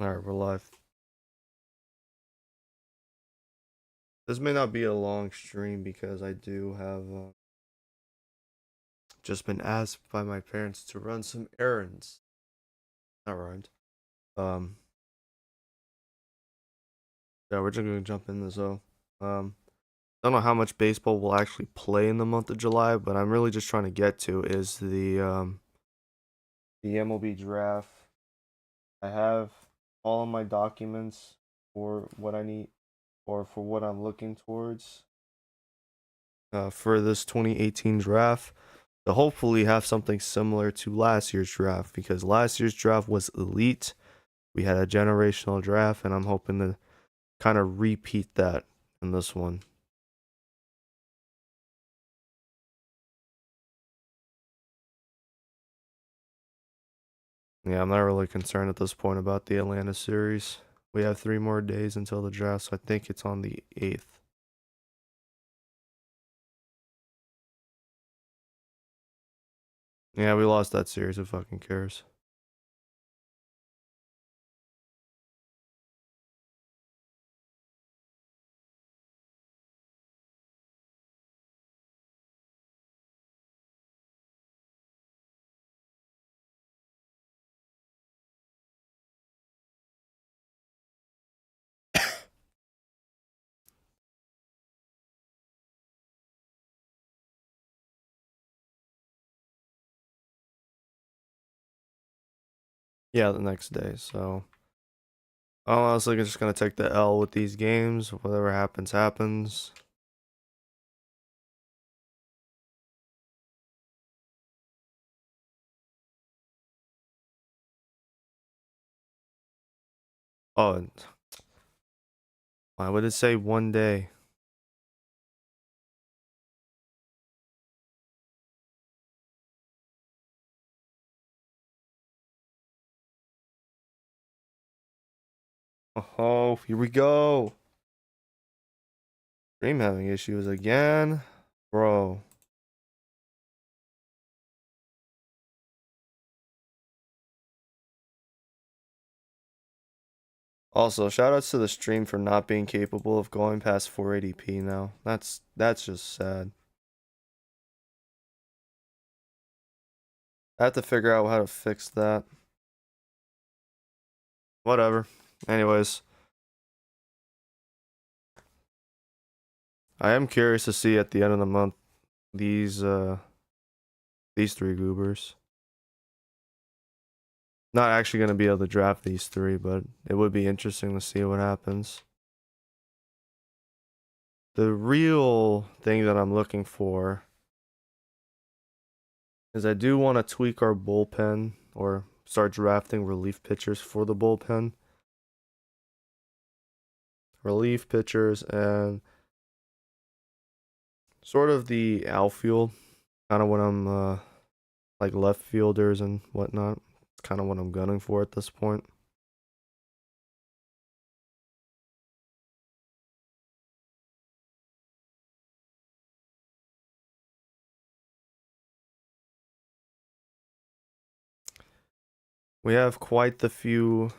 Alright, we're live. This may not be a long stream because I do have just been asked by my parents to run some errands. That rhymed. Um, yeah, we're just gonna jump in this though. I don't know how much baseball will actually play in the month of July, but I'm really just trying to get to is the MLB draft. I have all of my documents for what I need or for what I'm looking towards for this 2018 draft to hopefully have something similar to last year's draft because last year's draft was elite. We had a generational draft, and I'm hoping to kind of repeat that in this one. Yeah, I'm not really concerned at this point about the Atlanta series. We have 3 more days until the draft, so I think it's on the 8th. Yeah, we lost that series. Who fucking cares? Yeah, the next day. So I'm honestly just gonna take the L with these games. Whatever happens, happens. Oh, and why would it say 1 day? Oh, here we go. Stream having issues again, bro. Also, shout outs to the stream for not being capable of going past 480p now. That's just sad. I have to figure out how to fix that. Whatever. Anyways, I am curious to see at the end of the month these these 3 goobers. Not actually gonna be able to draft these 3, but it would be interesting to see what happens. The real thing that I'm looking for is I do want to tweak our bullpen or start drafting relief pitchers for the bullpen. Relief pitchers and sort of the outfield, kind of what I'm like left fielders and whatnot. It's kind of what I'm gunning for at this point. We have quite the few.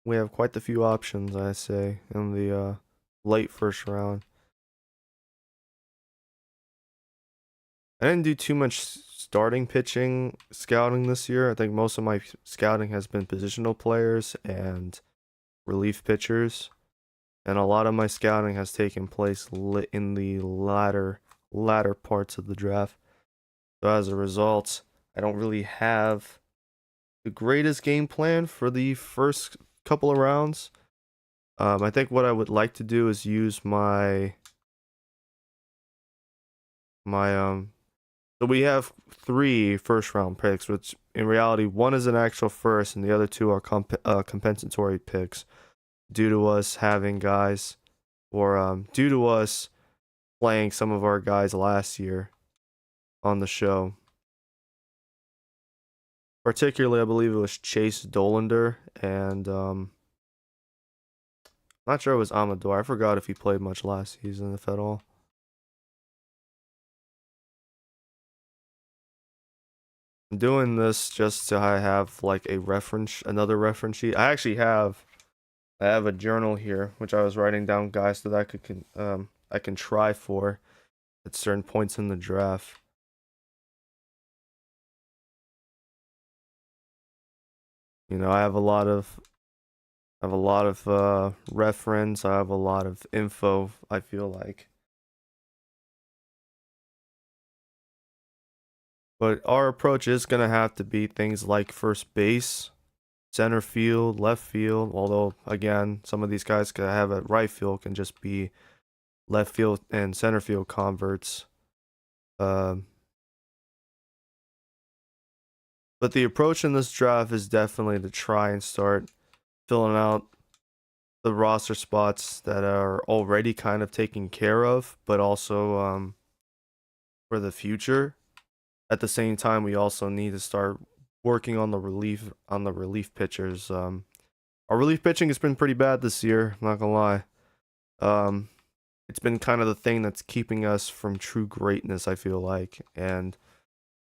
We have quite the few options, I say, in the late first round. I didn't do too much starting pitching scouting this year. I think most of my scouting has been positional players and relief pitchers, and a lot of my scouting has taken place in the latter parts of the draft. So as a result, I don't really have the greatest game plan for the first couple of rounds. I think what I would like to do is use my. So we have 3 first round picks, which in reality one is an actual first, and the other 2 are compensatory picks due to us having guys, or due to us playing some of our guys last year on the show. Particularly, I believe it was Chase Dolander and not sure it was Amador. I forgot if he played much last season, if at all. I'm doing this just to have like another reference sheet. I have a journal here, which I was writing down guys that I can try for at certain points in the draft. You know, I have a lot of reference. I have a lot of info. I feel like, but our approach is gonna have to be things like first base, center field, left field. Although again, some of these guys could have at right field can just be left field and center field converts. Um, but the approach in this draft is definitely to try and start filling out the roster spots that are already kind of taken care of, but also for the future. At the same time, we also need to start working on the relief pitchers. Our relief pitching has been pretty bad this year. I'm not gonna lie. Um, it's been kind of the thing that's keeping us from true greatness. I feel like, and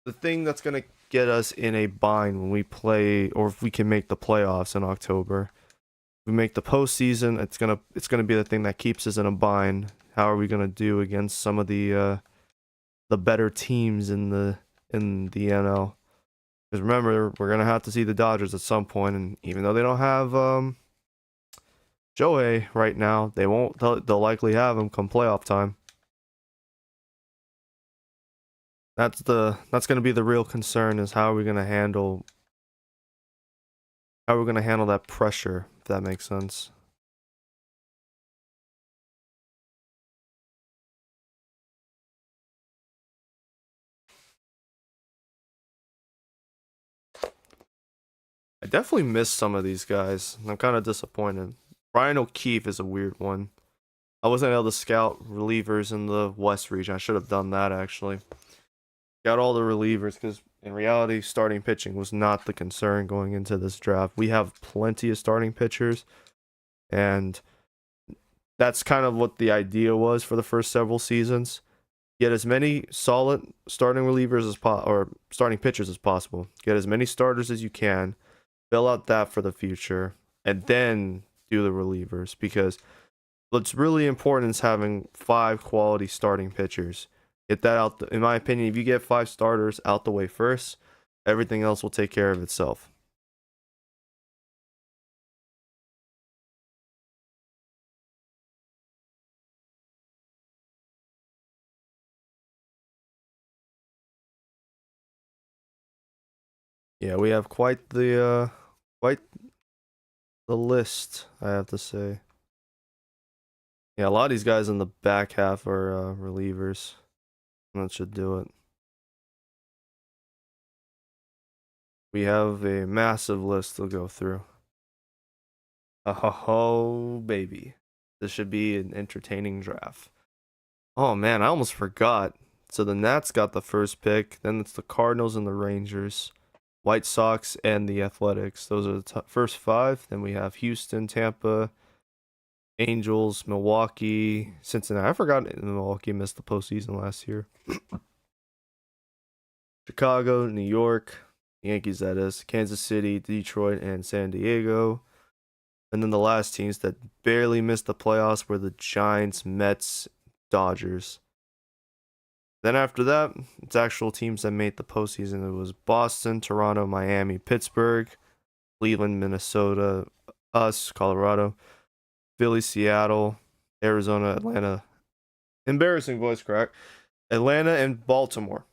the thing that's gonna get us in a bind when we play, or if we can make the playoffs in October. We make the postseason, it's gonna be the thing that keeps us in a bind. How are we gonna do against some of the better teams in the NL? Because remember, we're gonna have to see the Dodgers at some point, and even though they don't have Joey right now, they'll likely have him come playoff time. That's gonna be the real concern, is how are we gonna handle that pressure, if that makes sense. I definitely missed some of these guys. I'm kind of disappointed. Brian O'Keefe is a weird one. I wasn't able to scout relievers in the West region. I should have done that actually. Got all the relievers because in reality, starting pitching was not the concern going into this draft. We have plenty of starting pitchers, and that's kind of what the idea was for the first several seasons. Get as many solid starting relievers or starting pitchers as possible. Get as many starters as you can. Fill out that for the future, and then do the relievers, because what's really important is having 5 quality starting pitchers. Get that out. In my opinion, if you get 5 starters out the way first, everything else will take care of itself. Yeah, we have quite the list, I have to say. Yeah, a lot of these guys in the back half are relievers. That should do it. We have a massive list to go through. Oh, baby. This should be an entertaining draft. Oh, man, I almost forgot. So the Nats got the first pick. Then it's the Cardinals and the Rangers, White Sox, and the Athletics. Those are the first 5. Then we have Houston, Tampa, Angels, Milwaukee, Cincinnati. I forgot Milwaukee missed the postseason last year. Chicago, New York, Yankees, that is, Kansas City, Detroit, and San Diego. And then the last teams that barely missed the playoffs were the Giants, Mets, Dodgers. Then after that, it's actual teams that made the postseason. It was Boston, Toronto, Miami, Pittsburgh, Cleveland, Minnesota, us, Colorado, Philly, Seattle, Arizona, Atlanta. Embarrassing voice crack. Atlanta and Baltimore.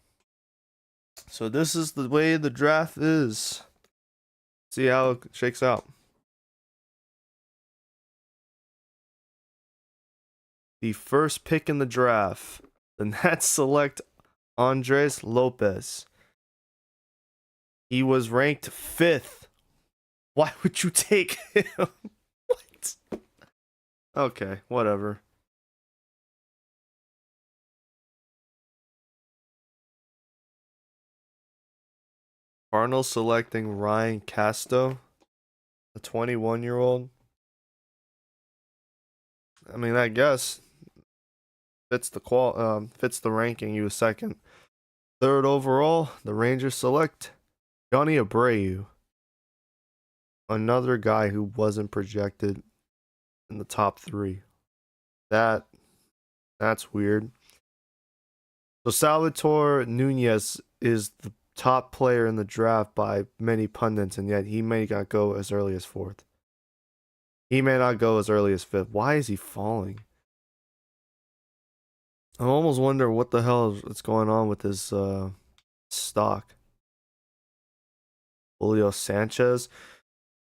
So this is the way the draft is. See how it shakes out. The first pick in the draft, the Nats select Andres Lopez. He was ranked 5th. Why would you take him? What? Okay, whatever. Cardinals selecting Ryan Casto, a 21-year-old. I mean, I guess fits the ranking. He was second. Third overall, the Rangers select Johnny Abreu, another guy who wasn't projected in the top 3. That that's weird. So Salvatore Nunez is the top player in the draft by many pundits, and yet he may not go as early as 4th. He may not go as early as 5th. Why is he falling? I almost wonder what the hell is going on with his stock. Julio Sanchez.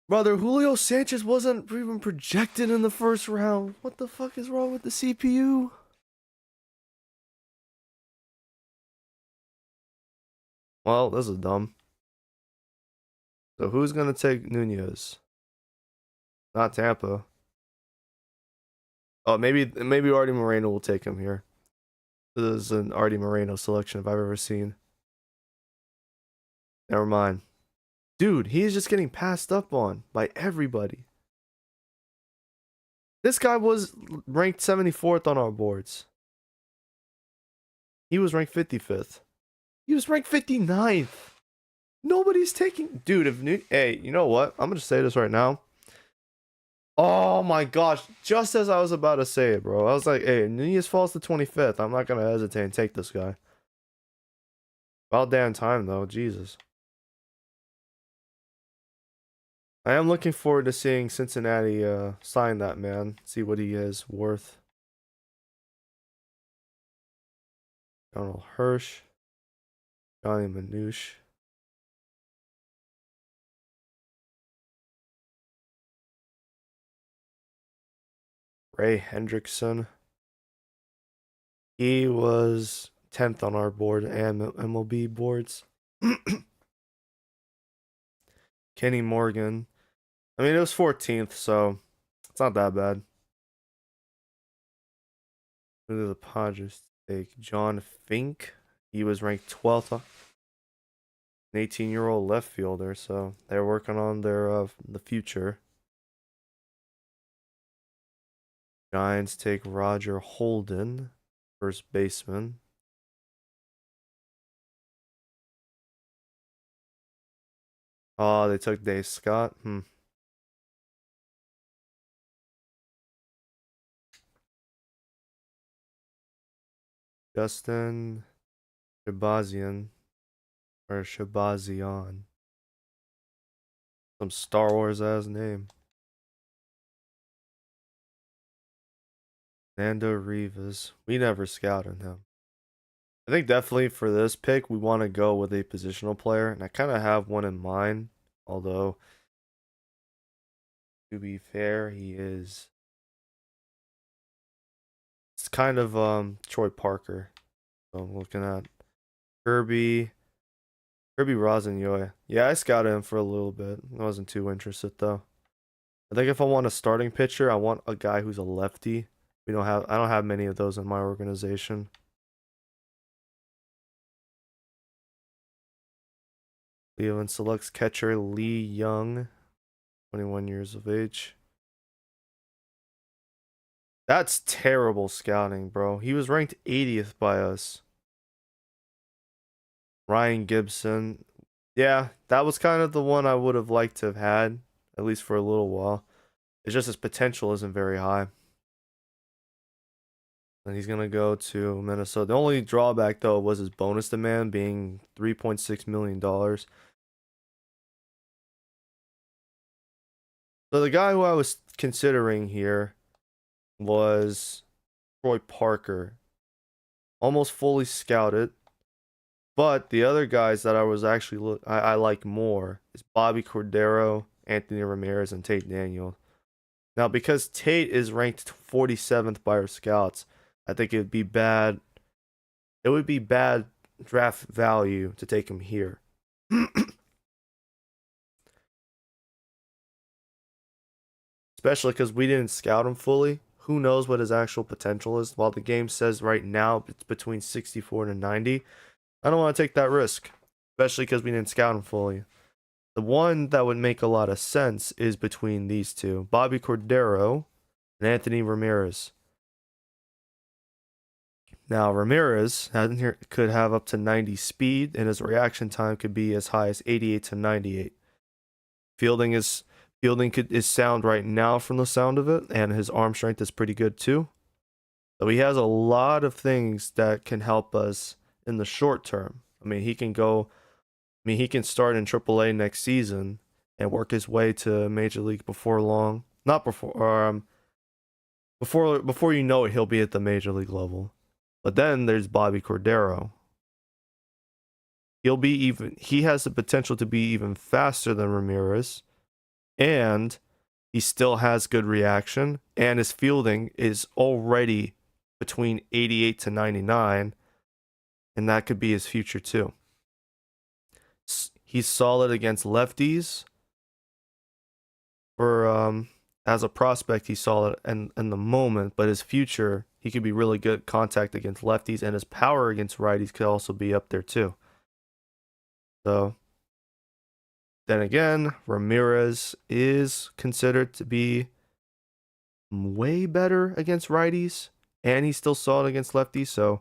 Brother, Julio Sanchez wasn't even projected in the first round. What the fuck is wrong with the CPU? Well, this is dumb. So who's gonna take Nunez? Not Tampa. Oh, maybe Artie Moreno will take him here. This is an Artie Moreno selection if I've ever seen. Never mind. Dude, he's just getting passed up on by everybody. This guy was ranked 74th on our boards. He was ranked 55th. He was ranked 59th. Nobody's taking... Dude, hey, you know what? I'm going to say this right now. Oh my gosh. Just as I was about to say it, bro. I was like, hey, Nunez falls to 25th. I'm not going to hesitate and take this guy. About damn time, though. Jesus. I am looking forward to seeing Cincinnati sign that man. See what he is worth. Donald Hirsch. Johnny Manouche. Ray Hendrickson. He was 10th on our board and MLB boards. Kenny Morgan. I mean, it was 14th, so it's not that bad. Who did the Padres take? John Fink. He was ranked 12th. An 18-year-old left fielder, so they're working on their the future. Giants take Roger Holden, first baseman. Oh, they took Dave Scott. Justin Shabazian. Or Shabazian. Some Star Wars ass name. Nando Rivas. We never scouted him. I think definitely for this pick, we want to go with a positional player. And I kind of have one in mind. Although, to be fair, he is... It's kind of Troy Parker. So I'm looking at Kirby Rosenyoy. Yeah, I scouted him for a little bit. I wasn't too interested though. I think if I want a starting pitcher, I want a guy who's a lefty. I don't have many of those in my organization. Cleveland selects catcher Lee Young, 21 years of age. That's terrible scouting, bro. He was ranked 80th by us. Ryan Gibson. Yeah, that was kind of the one I would have liked to have had, at least for a little while. It's just his potential isn't very high. And he's going to go to Minnesota. The only drawback, though, was his bonus demand being $3.6 million. So the guy who I was considering here was Troy Parker. Almost fully scouted. But the other guys that I was actually I like more is Bobby Cordero, Anthony Ramirez, and Tate Daniel. Now, because Tate is ranked 47th by our scouts, I think it would be bad. It would be bad draft value to take him here. Especially because we didn't scout him fully. Who knows what his actual potential is? While the game says right now it's between 64 and 90. I don't want to take that risk. Especially because we didn't scout him fully. The one that would make a lot of sense is between these two. Bobby Cordero and Anthony Ramirez. Now Ramirez could have up to 90 speed, and his reaction time could be as high as 88 to 98. Fielding is is sound right now from the sound of it, and his arm strength is pretty good too. So he has a lot of things that can help us in the short term. I mean, he can start in AAA next season and work his way to Major League before long. Not before, before you know it, he'll be at the Major League level. But then there's Bobby Cordero. He has the potential to be even faster than Ramirez, and he still has good reaction, and his fielding is already between 88 to 99, and that could be his future too. He's solid against lefties. For as a prospect, he's solid in the moment, but his future, he could be really good contact against lefties, and his power against righties could also be up there too. So then again, Ramirez is considered to be way better against righties, and he's still solid against lefties. So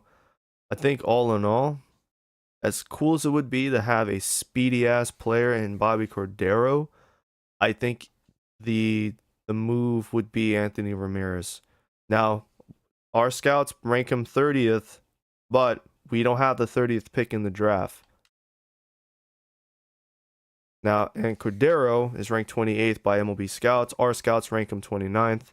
I think all in all, as cool as it would be to have a speedy ass player in Bobby Cordero, I think the move would be Anthony Ramirez. Now, our scouts rank him 30th, but we don't have the 30th pick in the draft. Now, and Cordero is ranked 28th by MLB scouts. Our scouts rank him 29th.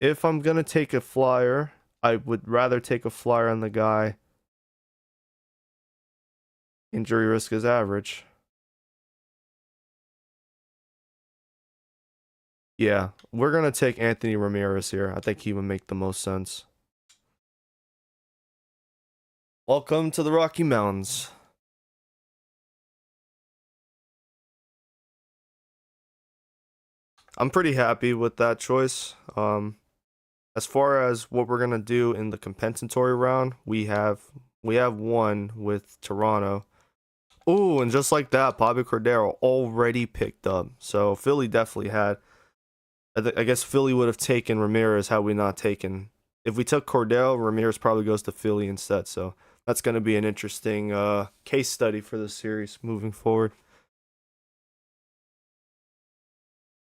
If I'm going to take a flyer, I would rather take a flyer on the guy. Injury risk is average. Yeah, we're going to take Anthony Ramirez here. I think he would make the most sense. Welcome to the Rocky Mountains. I'm pretty happy with that choice. As far as what we're gonna do in the compensatory round, we have one with Toronto. Ooh, and just like that, Bobby Cordero already picked up. So Philly definitely had. I guess Philly would have taken Ramirez had we not taken. If we took Cordero, Ramirez probably goes to Philly instead. So that's going to be an interesting case study for the series moving forward.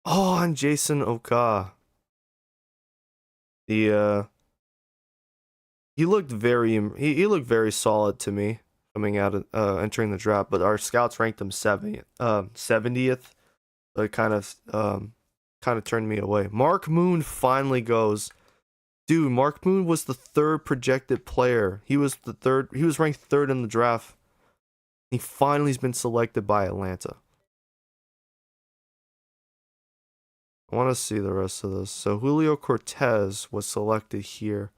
Oh, and Jason Oka. The he looked he looked very solid to me coming out of entering the draft, but our scouts ranked him 70th. So it kind of turned me away. Mark Moon finally goes. Dude, Mark Moon was the third projected player. He was ranked third in the draft. He finally has been selected by Atlanta. I want to see the rest of this. So Julio Cortez was selected here.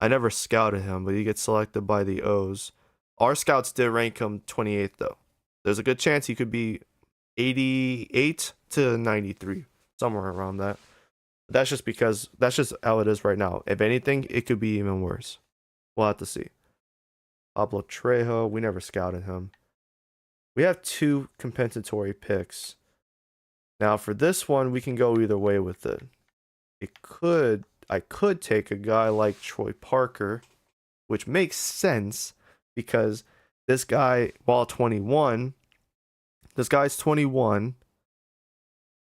I never scouted him, but he gets selected by the O's. Our scouts did rank him 28th, though. There's a good chance he could be 88 to 93, somewhere around that. That's just because that's just how it is right now. If anything, it could be even worse. We'll have to see. Pablo Trejo, we never scouted him. We have 2 compensatory picks. Now for this one, we can go either way with it. I could take a guy like Troy Parker, which makes sense because this guy, while 21, this guy's 21.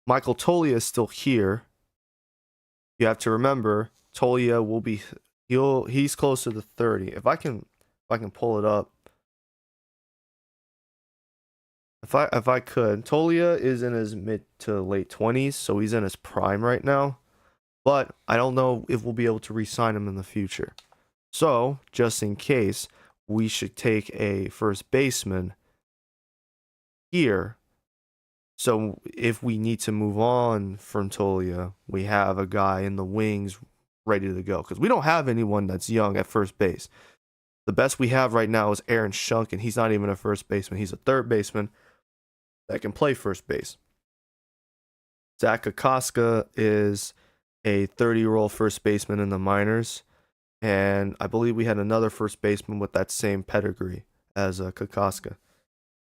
Michael Toglia is still here. You have to remember, Toglia will be he's closer to 30. If I can pull it up. If I could, Toglia is in his mid to late 20s, so he's in his prime right now. But I don't know if we'll be able to re-sign him in the future. So, just in case, we should take a first baseman here. So if we need to move on from Toglia, we have a guy in the wings ready to go. Because we don't have anyone that's young at first base. The best we have right now is Aaron Shunk, and he's not even a first baseman. He's a third baseman that can play first base. Zach Kokoska is a 30-year-old first baseman in the minors. And I believe we had another first baseman with that same pedigree as Kokoska.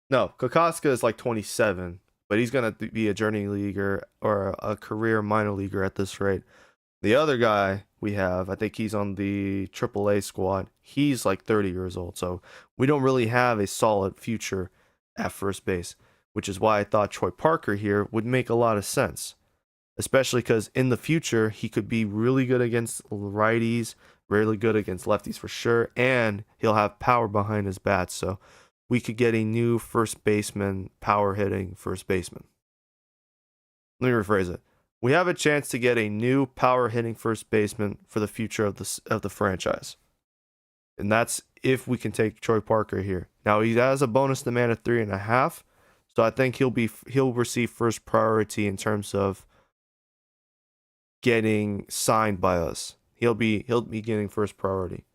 No, Kokoska is like 27. But he's going to be a journey leaguer or a career minor leaguer at this rate. The other guy we have, I think he's on the AAA squad. He's like 30 years old, so we don't really have a solid future at first base, which is why I thought Troy Parker here would make a lot of sense, especially because in the future he could be really good against righties, really good against lefties for sure, and he'll have power behind his bat, so we could get a new first baseman, power hitting first baseman. Let me rephrase it. We have a chance to get a new power hitting first baseman for the future of the franchise. And that's if we can take Troy Parker here. Now he has a bonus demand of 3.5, so I think he'll receive first priority in terms of getting signed by us. He'll be getting first priority.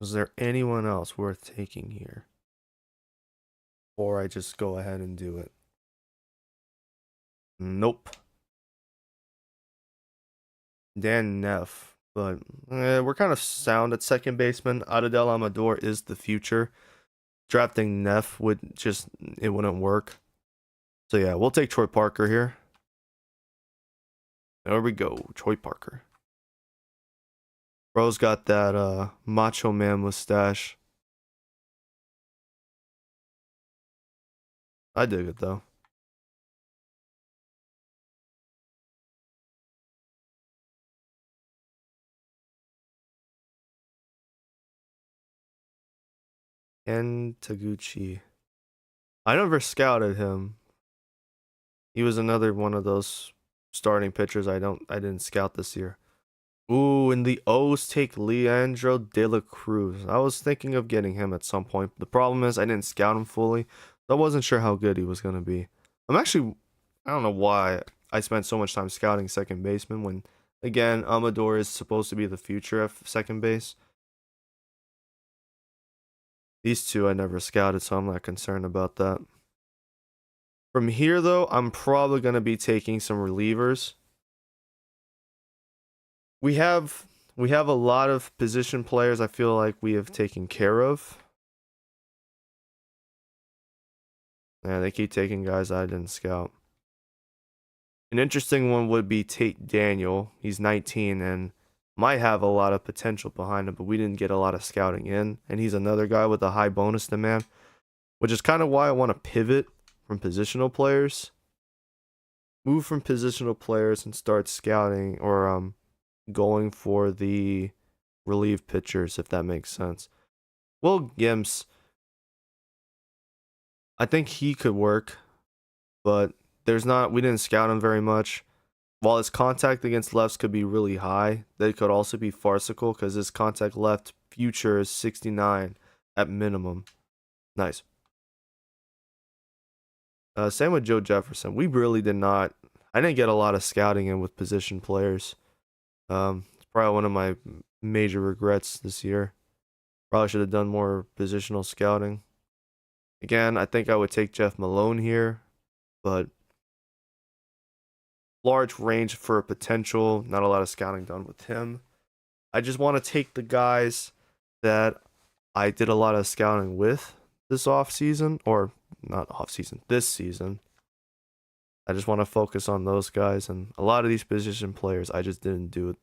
Is there anyone else worth taking here? Or I just go ahead and do it? Nope. Dan Neff, but we're kind of sound at second baseman. Adel Amador is the future. Drafting Neff it wouldn't work. So yeah, we'll take Troy Parker here. There we go, Troy Parker. Bro's got that Macho Man mustache. I dig it though. Ken Taguchi. I never scouted him. He was another one of those starting pitchers I didn't scout this year. Ooh, and the O's take Leandro De La Cruz. I was thinking of getting him at some point. The problem is I didn't scout him fully. So I wasn't sure how good he was gonna be. I don't know why I spent so much time scouting second baseman when, again, Amador is supposed to be the future at second base. These two I never scouted, so I'm not concerned about that. From here, though, I'm probably gonna be taking some relievers. We have we have a lot of position players I feel like we have taken care of. Yeah, they keep taking guys I didn't scout. An interesting one would be Tate Daniel. He's 19 and might have a lot of potential behind him, but we didn't get a lot of scouting in. And he's another guy with a high bonus demand, which is kind of why I want to pivot from positional players. Move from positional players and start scouting or going for the relief pitchers, if that makes sense. Will Gims, I think he could work, but we didn't scout him very much. While his contact against lefts could be really high, they could also be farcical because his contact left future is 69 at minimum. Nice. Same with Joe Jefferson. We really did not. I didn't get a lot of scouting in with position players. It's probably one of my major regrets this year. Probably should have done more positional scouting. Again, I think I would take Jeff Malone here, but large range for a potential. Not a lot of scouting done with him. I just want to take the guys that I did a lot of scouting with this off season, or not off season, this season. I just want to focus on those guys, and a lot of these position players, I just didn't do it.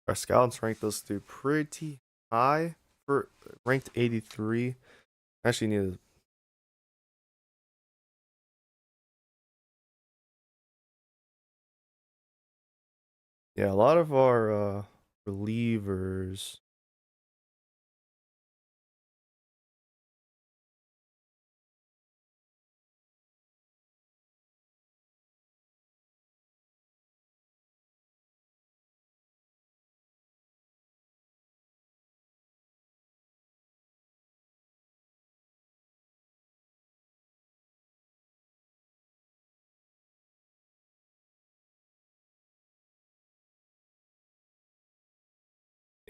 Our scouts ranked us through pretty high for ranked 83. Actually, need to. Yeah, a lot of our relievers.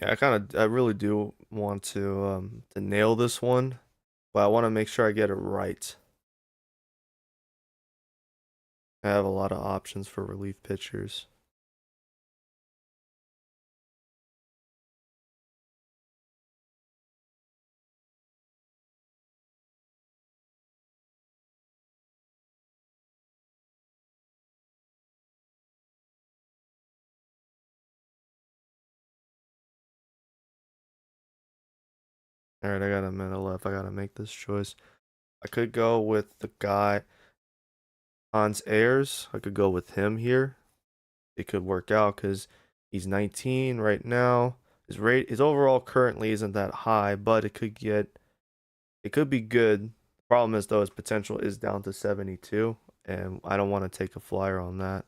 Yeah, I really do want to nail this one, but I want to make sure I get it right. I have a lot of options for relief pitchers. All right, I got a minute left. I gotta make this choice. I could go with the guy Hans Ayers. I could go with him here. It could work out because he's 19 right now. His overall currently isn't that high, but it could be good. The problem is though his potential is down to 72, and I don't want to take a flyer on that.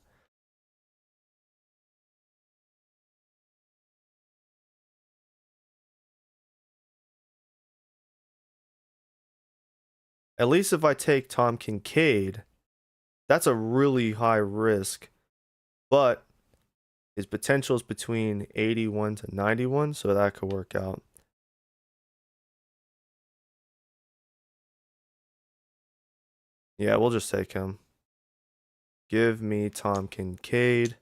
At least if I take Tom Kincaid, that's a really high risk, but his potential is between 81 to 91, so that could work out. Yeah, we'll just take him. Give me Tom Kincaid.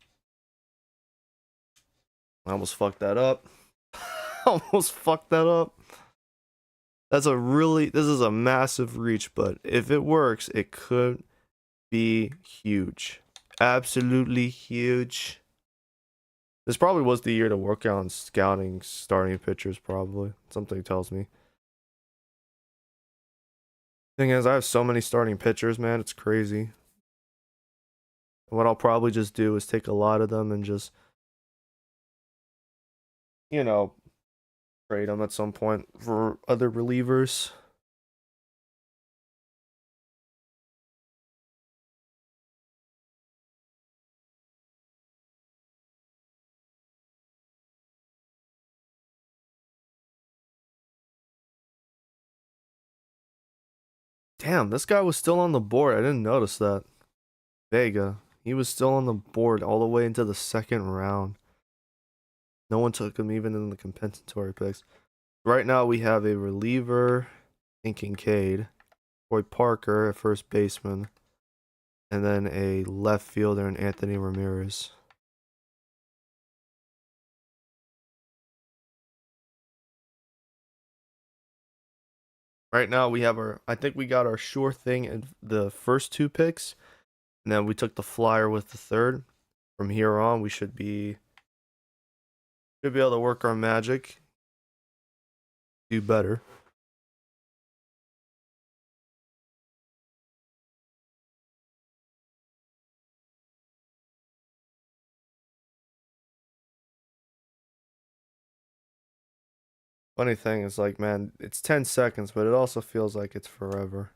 I almost fucked that up. Almost fucked that up. This is a massive reach, but if it works, it could be huge. Absolutely huge. This probably was the year to work on scouting starting pitchers, probably. Something tells me. Thing is, I have so many starting pitchers, man. It's crazy. What I'll probably just do is take a lot of them and just, you know, trade them at some point for other relievers. Damn, this guy was still on the board. I didn't notice that. Vega. He was still on the board all the way into the second round. No one took him even in the compensatory picks. Right now we have a reliever in Kincaid, Roy Parker at first baseman, and then a left fielder in Anthony Ramirez. Right now we have I think we got our sure thing in the first two picks, and then we took the flyer with the third. From here on, we should be able to work our magic, do better. Funny thing is, like, man, it's 10 seconds, but it also feels like it's forever.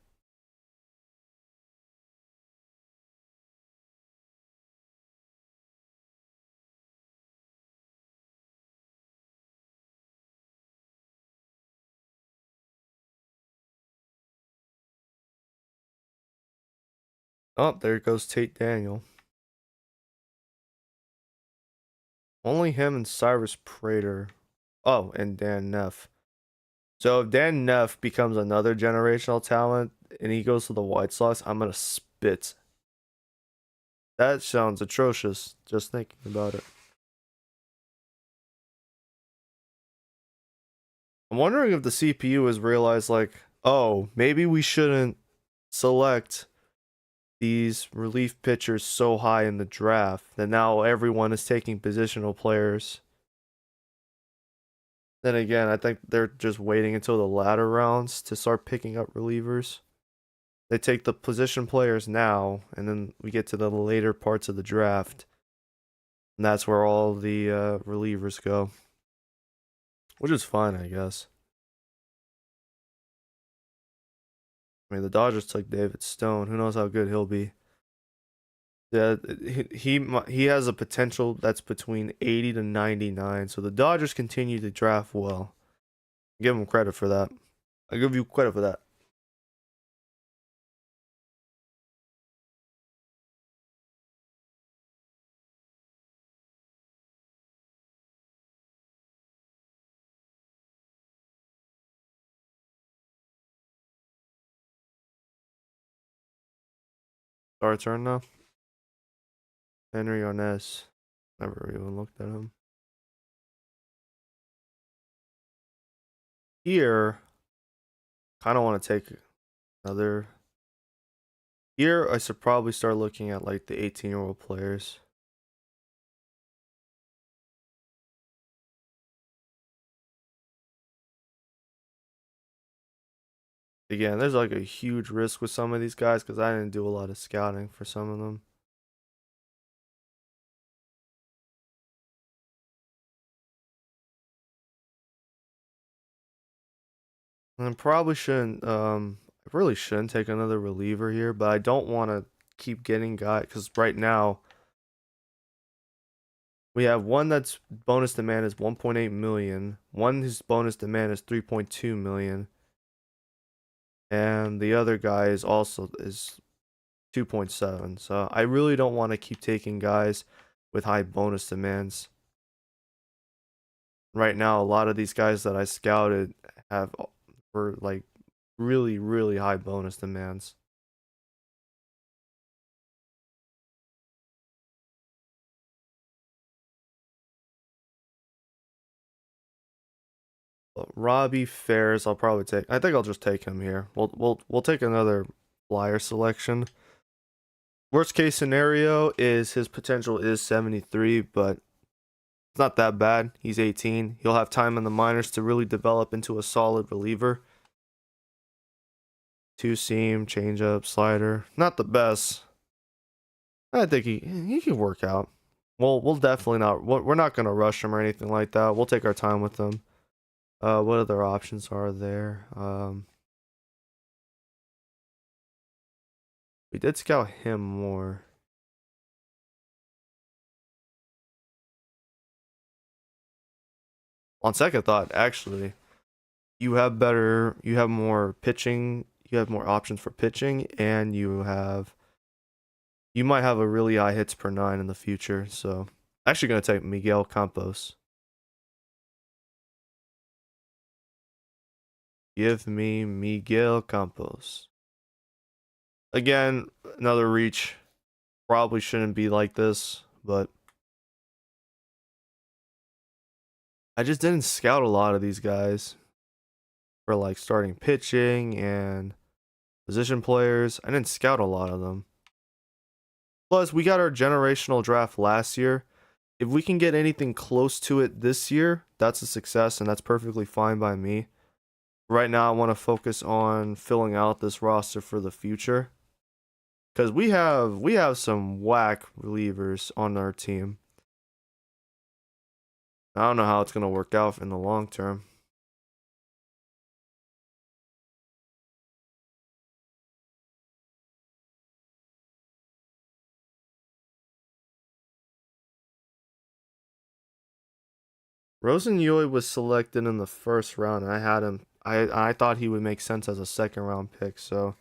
Oh, there goes Tate Daniel. Only him and Cyrus Prater. Oh, and Dan Neff. So if Dan Neff becomes another generational talent and he goes to the White Sox, I'm gonna spit. That sounds atrocious, just thinking about it. I'm wondering if the CPU has realized, like, oh, maybe we shouldn't select these relief pitchers so high in the draft that now everyone is taking positional players. Then again, I think they're just waiting until the latter rounds to start picking up relievers. They take the position players now, and then we get to the later parts of the draft, and that's where all the relievers go, which is fine, I guess. I mean, the Dodgers took David Stone. Who knows how good he'll be? Yeah, he has a potential that's between 80 to 99. So the Dodgers continue to draft well. Give him credit for that. I give you credit for that. Our turn now. Henry Arnaz. Never even looked at him. Here, kind of want to take another. Here, I should probably start looking at like the 18-year-old players. Again, there's like a huge risk with some of these guys because I didn't do a lot of scouting for some of them. And I probably shouldn't, I really shouldn't take another reliever here, but I don't want to keep getting guys because right now we have one that's bonus demand is 1.8 million, one whose bonus demand is 3.2 million, and the other guy is 2.7. So I really don't want to keep taking guys with high bonus demands. Right now, a lot of these guys that I scouted have were like really, really high bonus demands. Robbie Fairs, I'll probably take. I think I'll just take him here. We'll take another flyer selection. Worst case scenario is his potential is 73, but it's not that bad. He's 18. He'll have time in the minors to really develop into a solid reliever. Two seam, changeup, slider. Not the best. I think he can work out. We'll definitely not. We're not gonna rush him or anything like that. We'll take our time with him. What other options are there? We did scout him more. On second thought, actually, you have more pitching, you have more options for pitching, and you might have a really high hits per nine in the future. So, actually gonna take Miguel Campos. Give me Miguel Campos. Again, another reach. Probably shouldn't be like this, but I just didn't scout a lot of these guys for like starting pitching and position players. I didn't scout a lot of them. Plus, we got our generational draft last year. If we can get anything close to it this year, that's a success, and that's perfectly fine by me. Right now, I want to focus on filling out this roster for the future because we have some whack relievers on our team. I don't know how it's gonna work out in the long term. Rosen Yoy was selected in the first round, and I had him. I thought he would make sense as a second round pick. So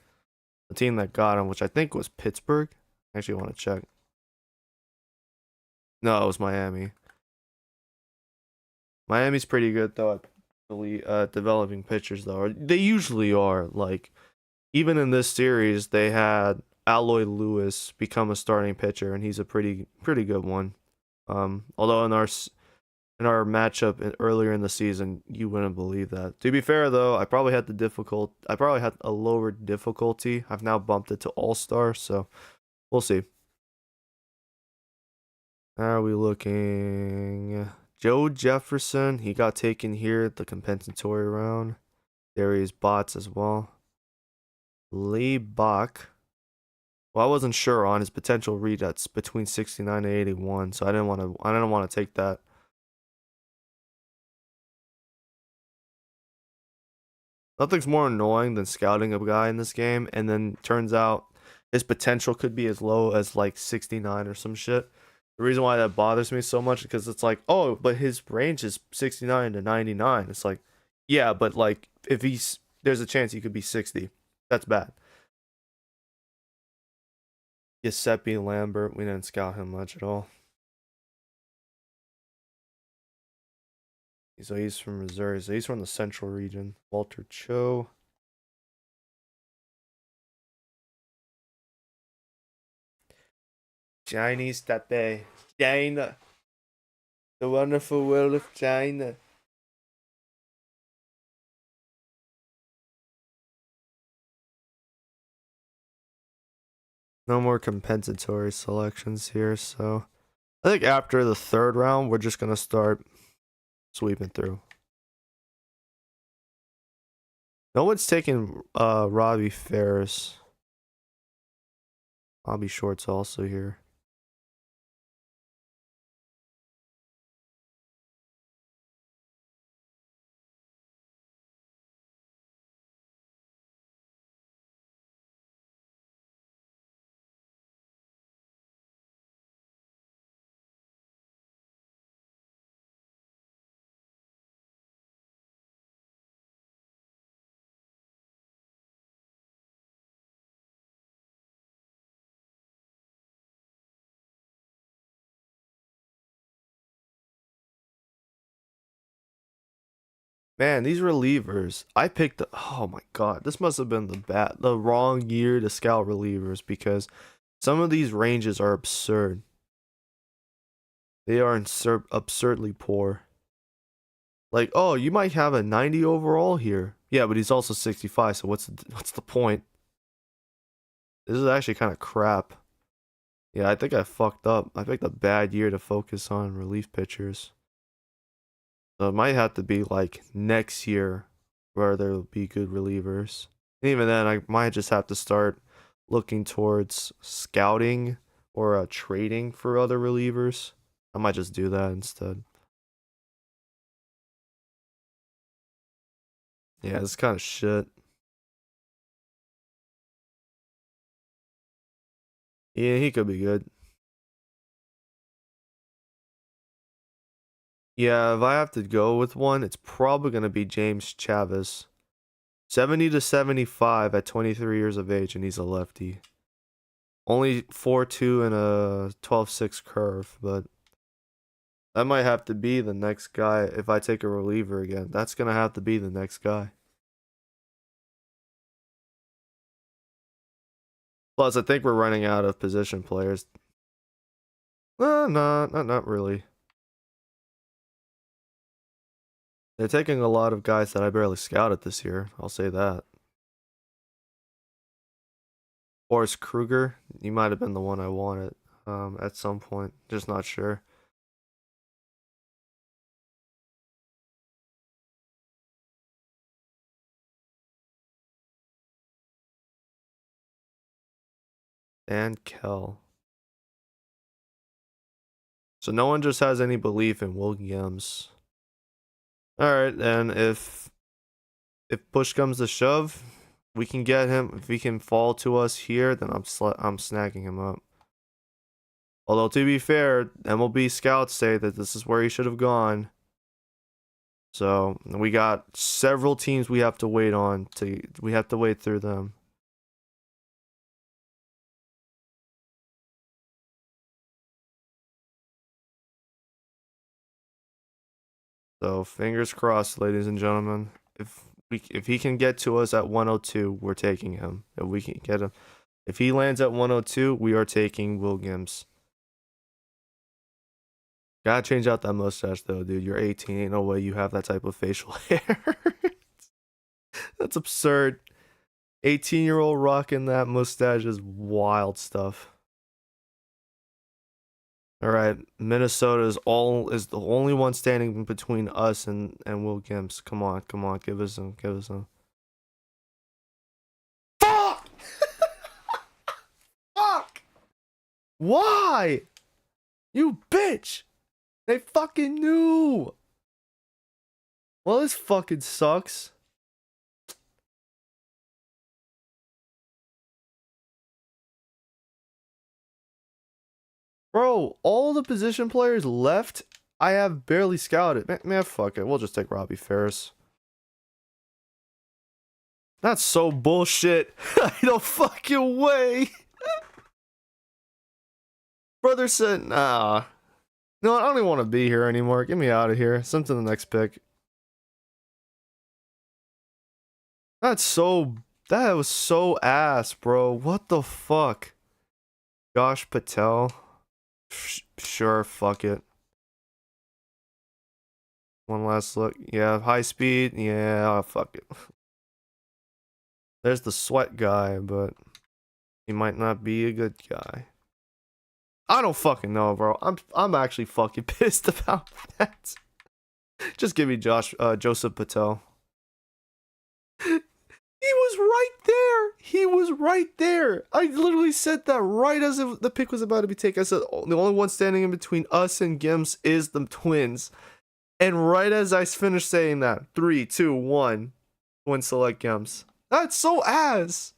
the team that got him, which I think was Pittsburgh. I actually want to check. No, it was Miami. Miami's pretty good though at developing pitchers though. They usually are. Like even in this series, they had Alloy Lewis become a starting pitcher, and he's a pretty good one. Although in our matchup earlier in the season, you wouldn't believe that. To be fair though, I probably had a lower difficulty. I've now bumped it to All Star, so we'll see. How are we looking? Joe Jefferson, he got taken here at the compensatory round. Darius Bots as well. Lee Bach. Well, I wasn't sure on his potential read that's between 69 and 81, so I didn't want to take that. Nothing's more annoying than scouting a guy in this game and then turns out his potential could be as low as like 69 or some shit. The reason why that bothers me so much is because it's like, oh, but his range is 69 to 99. It's like, yeah, but like if there's a chance he could be 60. That's bad. Giuseppe Lambert, we didn't scout him much at all. So he's from Missouri. So he's from the Central region. Walter Cho. Chinese taipei. China. The wonderful world of China. No more compensatory selections here, so I think after the third round, we're just gonna start sweeping through. No one's taking Robbie Ferris. Bobby Short's also here. Man, these relievers. I picked oh my god, this must have been the wrong year to scout relievers because some of these ranges are absurd. They are absurdly poor. Like, oh, you might have a 90 overall here. Yeah, but he's also 65, so what's the point? This is actually kind of crap. Yeah, I think I fucked up. I picked a bad year to focus on relief pitchers. So it might have to be like next year where there will be good relievers. And even then, I might just have to start looking towards scouting or trading for other relievers. I might just do that instead. Yeah, it's kind of shit. Yeah, he could be good. Yeah, if I have to go with one, it's probably going to be James Chavez. 70 to 75 at 23 years of age, and he's a lefty. Only 4.2 and a 12.6 curve, but that might have to be the next guy if I take a reliever again. That's going to have to be the next guy. Plus, I think we're running out of position players. No, not really. They're taking a lot of guys that I barely scouted this year. I'll say that. Boris Kruger, you might have been the one I wanted at some point. Just not sure. Dan Kell. So no one just has any belief in Williams. All right, and if push comes to shove, we can get him. If he can fall to us here, then I'm snagging him up. Although to be fair, MLB scouts say that this is where he should have gone. So we got several teams we have to wait on. We have to wait through them. So fingers crossed, ladies and gentlemen. If he can get to us at 102, we're taking him. If we can get him, if he lands at 102, we are taking Williams. Gotta change out that mustache though, dude. You're 18. Ain't no way you have that type of facial hair. That's absurd. 18-year-old rocking that mustache is wild stuff. All right, Minnesota is the only one standing between us and Will Gibbs. Come on, give us some, give us some. Fuck! Fuck! Why? You bitch! They fucking knew. Well, this fucking sucks. Bro, all the position players left, I have barely scouted. Man, fuck it. We'll just take Robbie Ferris. That's so bullshit. No fucking way. Brother said, nah. No, I don't even want to be here anymore. Get me out of here. Send to the next pick. That was so ass, bro. What the fuck? Josh Patel. Sure, fuck it. One last look. Yeah, high speed. Yeah, fuck it. There's the sweat guy, but he might not be a good guy. I don't fucking know, bro. I'm actually fucking pissed about that. Just give me Joseph Patel. He was right there. He was right there. I literally said that right as the pick was about to be taken. I said, oh, the only one standing in between us and Gims is the Twins. And right as I finished saying that, 3, 2, 1, Twins select Gims. That's so ass.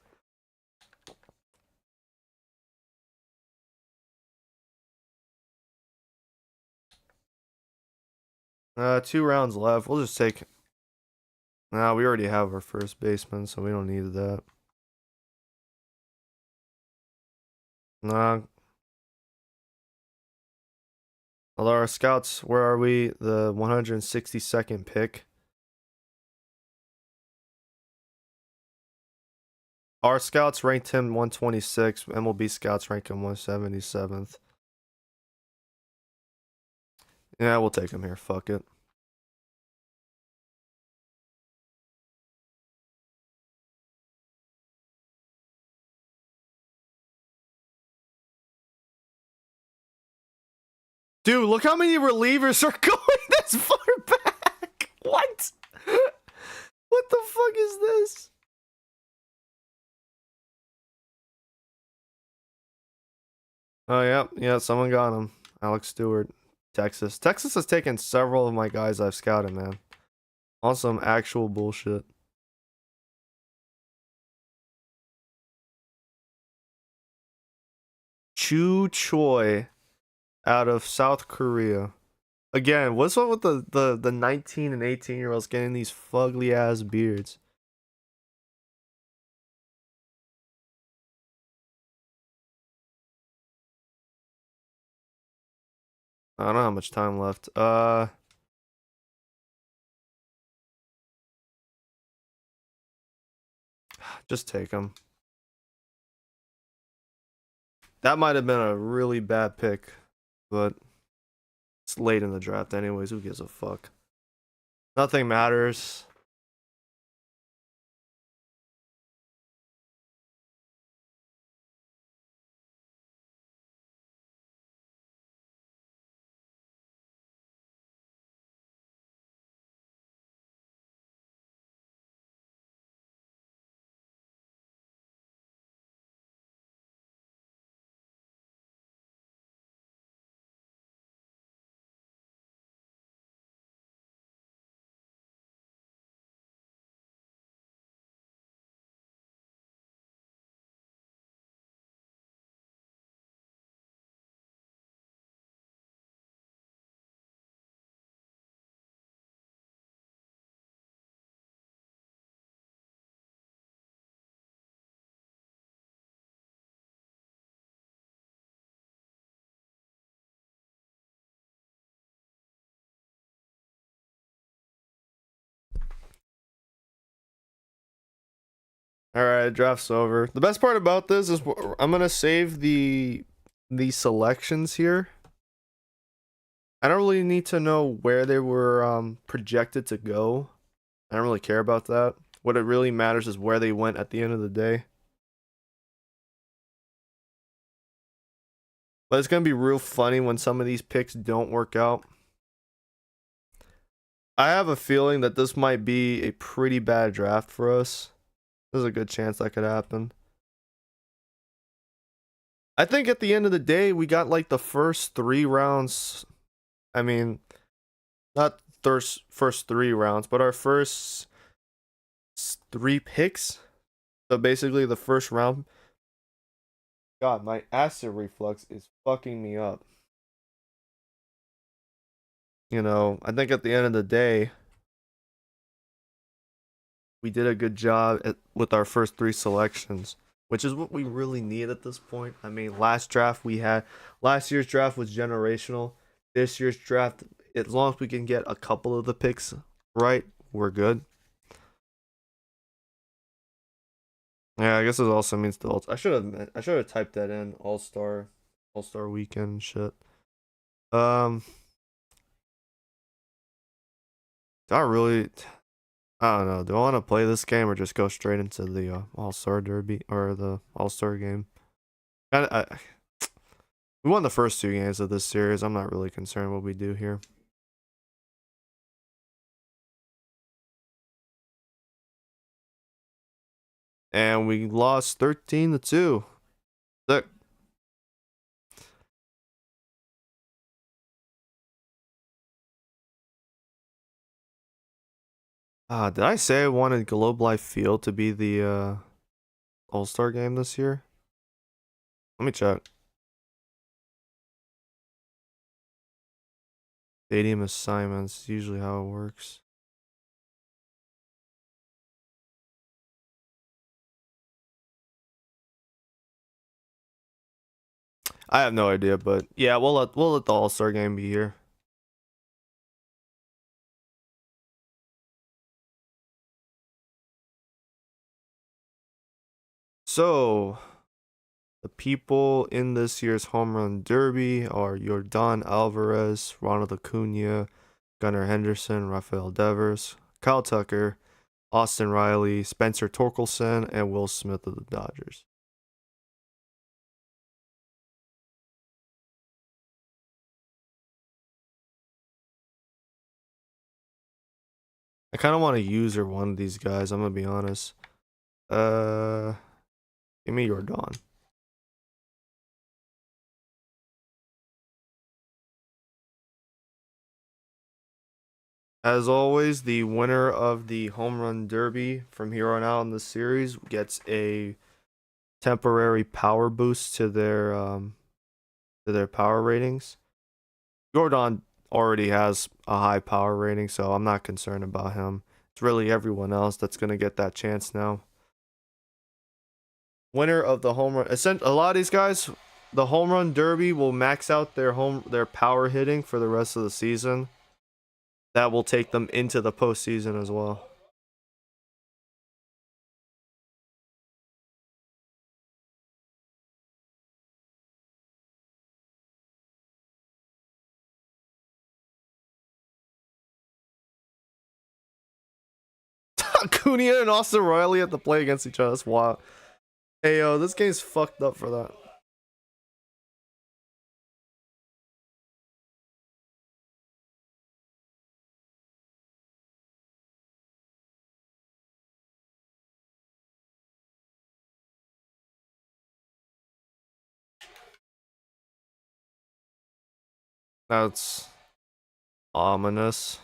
Two rounds left. We'll just take. Nah, we already have our first baseman, so we don't need that. Nah. Although our scouts, where are we? The 162nd pick. Our scouts ranked him 126. MLB scouts ranked him 177th. Yeah, we'll take him here. Fuck it. Dude, look how many relievers are going this far back. What? What the fuck is this? Oh, yeah, someone got him. Alex Stewart, Texas. Texas has taken several of my guys I've scouted, man. On some actual bullshit. Chu Choi out of South Korea. Again, what's up with the 19 and 18-year-olds getting these fugly ass beards? I don't know how much time left. Just take him. That might have been a really bad pick, but it's late in the draft anyways. Who gives a fuck? Nothing matters. All right, draft's over. The best part about this is I'm gonna save the selections here. I don't really need to know where they were projected to go. I don't really care about that. What it really matters is where they went at the end of the day. But it's gonna be real funny when some of these picks don't work out. I have a feeling that this might be a pretty bad draft for us. There's a good chance that could happen. I think at the end of the day, we got like the first 3 rounds. I mean, not first 3 rounds, but our first 3 picks. So basically, the first round. God, my acid reflux is fucking me up. I think at the end of the day, we did a good job with our first 3 selections, which is what we really need at this point. I mean, last year's draft was generational. This year's draft, as long as we can get a couple of the picks right, we're good. Yeah, I guess it also means the I should have typed that in All Star Weekend shit. Um, do I really? I don't know. Do I want to play this game or just go straight into the All Star Derby or the All Star game? We won the first two games of this series. I'm not really concerned what we do here. And we lost 13-2. Look, did I say I wanted Globe Life Field to be the All Star game this year? Let me check. Stadium assignments, usually how it works. I have no idea, but yeah, we'll let the All Star game be here. So the people in this year's home run derby are Yordan Alvarez, Ronald Acuna, Gunnar Henderson, Rafael Devers, Kyle Tucker, Austin Riley, Spencer Torkelson, and Will Smith of the Dodgers. I kind of want to use or one of these guys. I'm gonna be honest. Uh, Give me Yordan. As always, the winner of the home run derby from here on out in the series gets a temporary power boost to their power ratings. Jordan already has a high power rating, so I'm not concerned about him. It's really everyone else that's gonna get that chance now. Winner of the home run. A lot of these guys, the home run derby will max out their power hitting for the rest of the season. That will take them into the postseason as well. Acuna and Austin Riley have to play against each other. That's wild. Hey yo, this game's fucked up for that. That's ominous.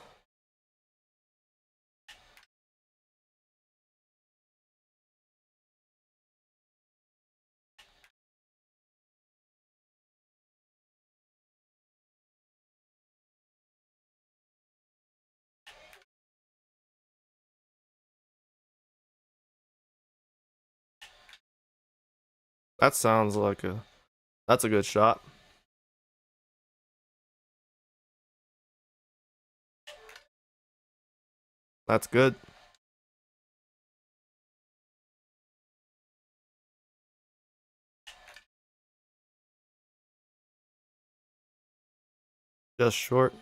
That sounds like a that's a good shot. That's good. Just short.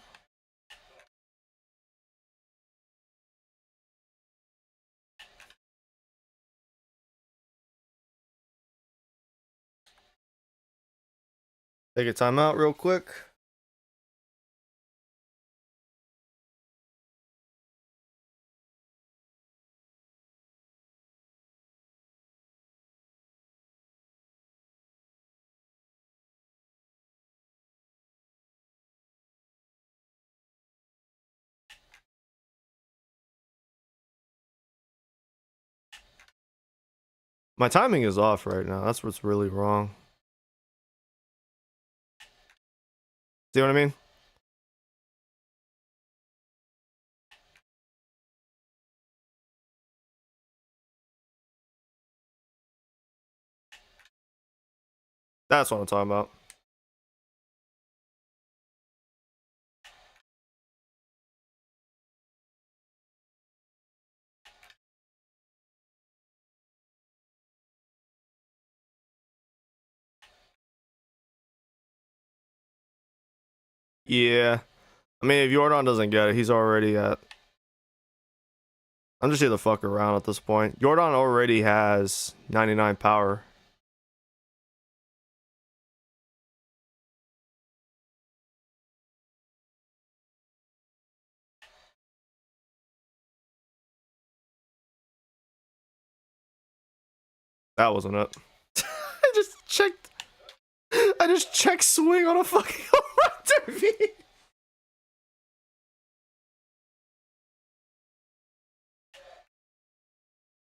Take a timeout real quick. My timing is off right now. That's what's really wrong. See what I mean? That's what I'm talking about. Yeah. I mean, if Jordan doesn't get it, he's already at. I'm just here to fuck around at this point. Jordan already has 99 power. That wasn't it. I just checked. I just checked swing on a fucking electric V.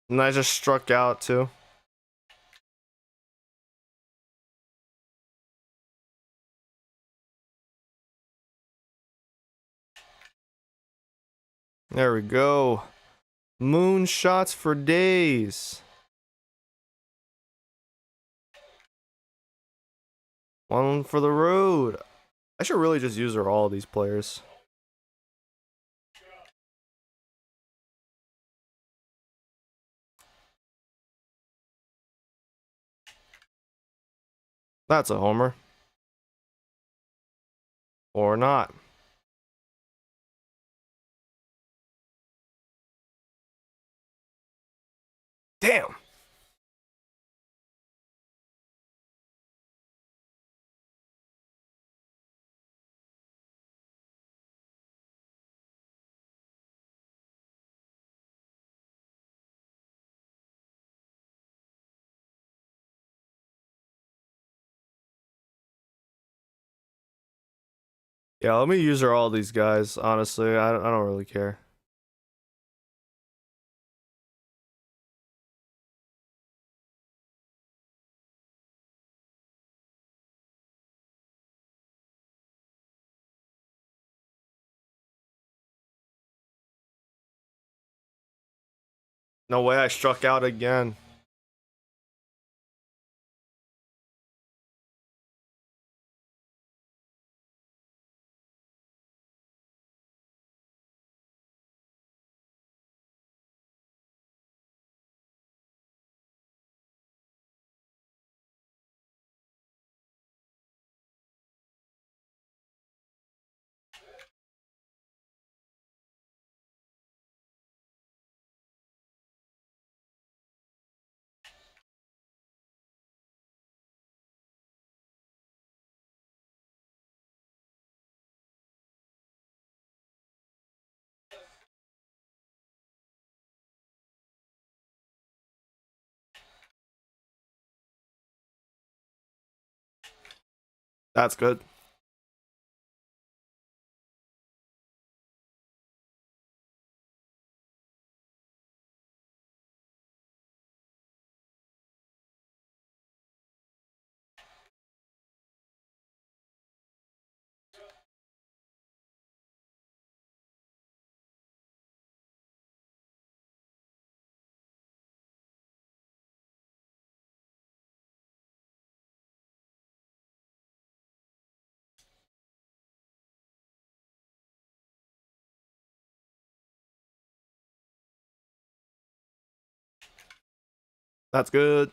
And I just struck out too. There we go. Moonshots for days. One for the road. I should really just use all of these players. That's a homer. Or not. Damn. Yeah, let me use all these guys. Honestly, I don't really care. No way I struck out again. That's good. That's good.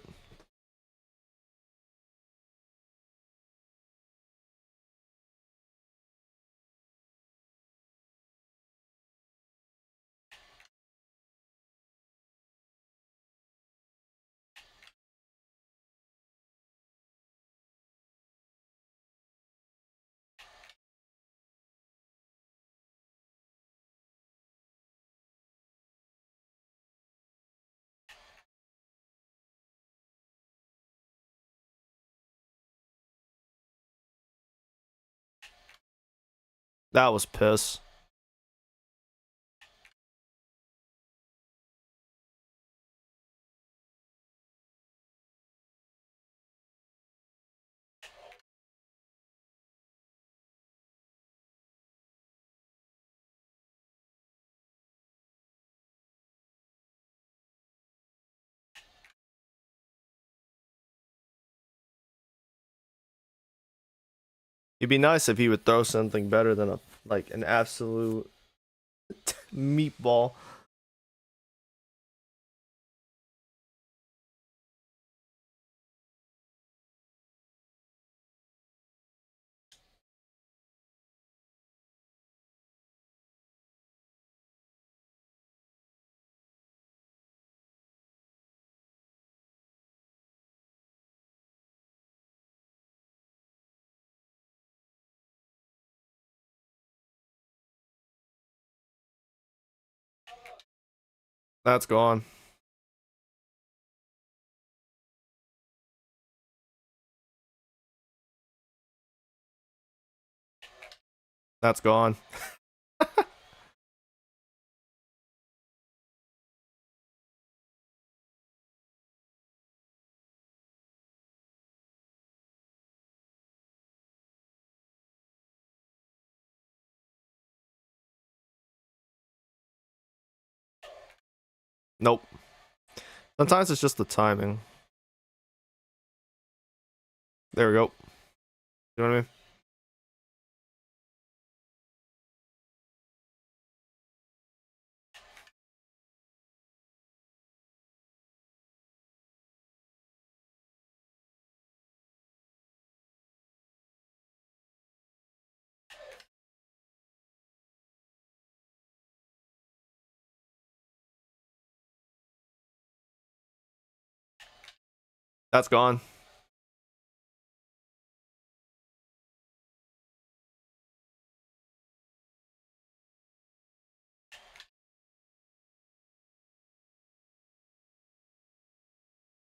That was piss. It'd be nice if he would throw something better than a like an absolute meatball. That's gone. That's gone. Nope. Sometimes it's just the timing. There we go. You know what I mean? That's gone.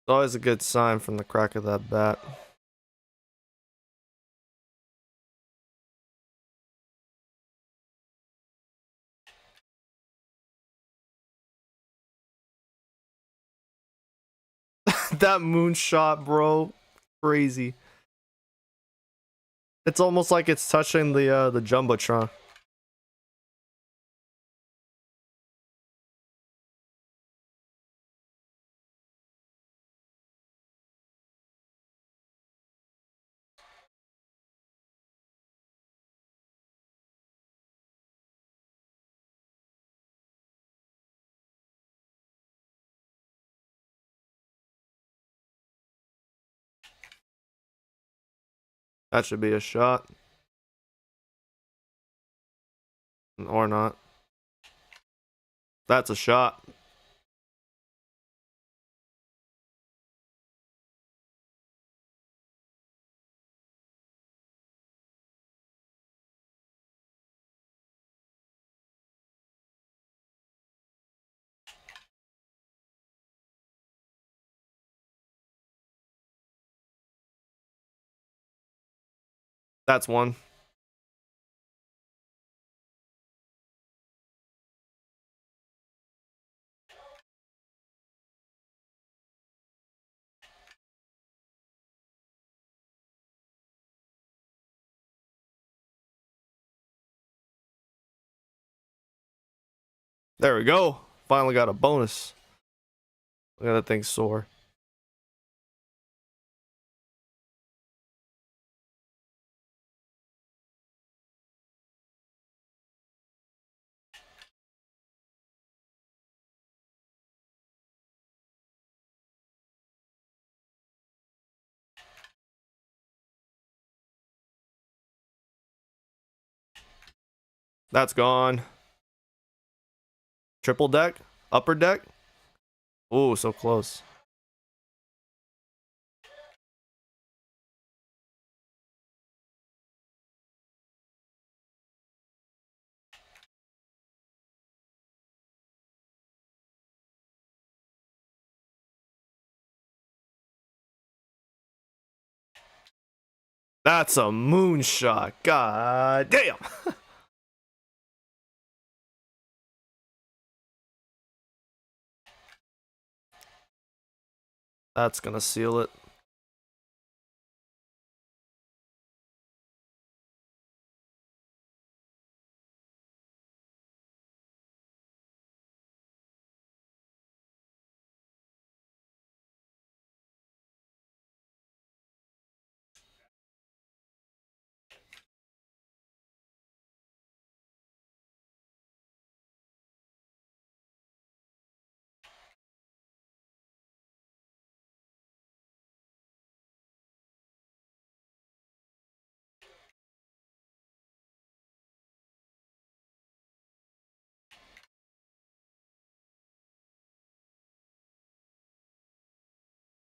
It's always a good sign from the crack of that bat. That moonshot, bro. Crazy. It's almost like it's touching the Jumbotron. That should be a shot. Or not. That's a shot. That's one. There we go. Finally got a bonus. Look at that thing soar. That's gone. Triple deck? Upper deck? Ooh, so close. That's a moonshot. God damn. That's gonna seal it.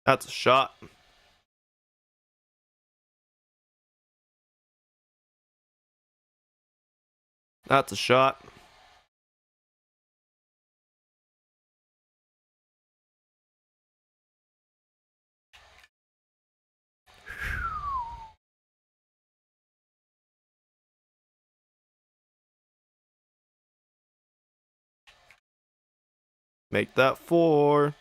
That's a shot. That's a shot. Make that 4.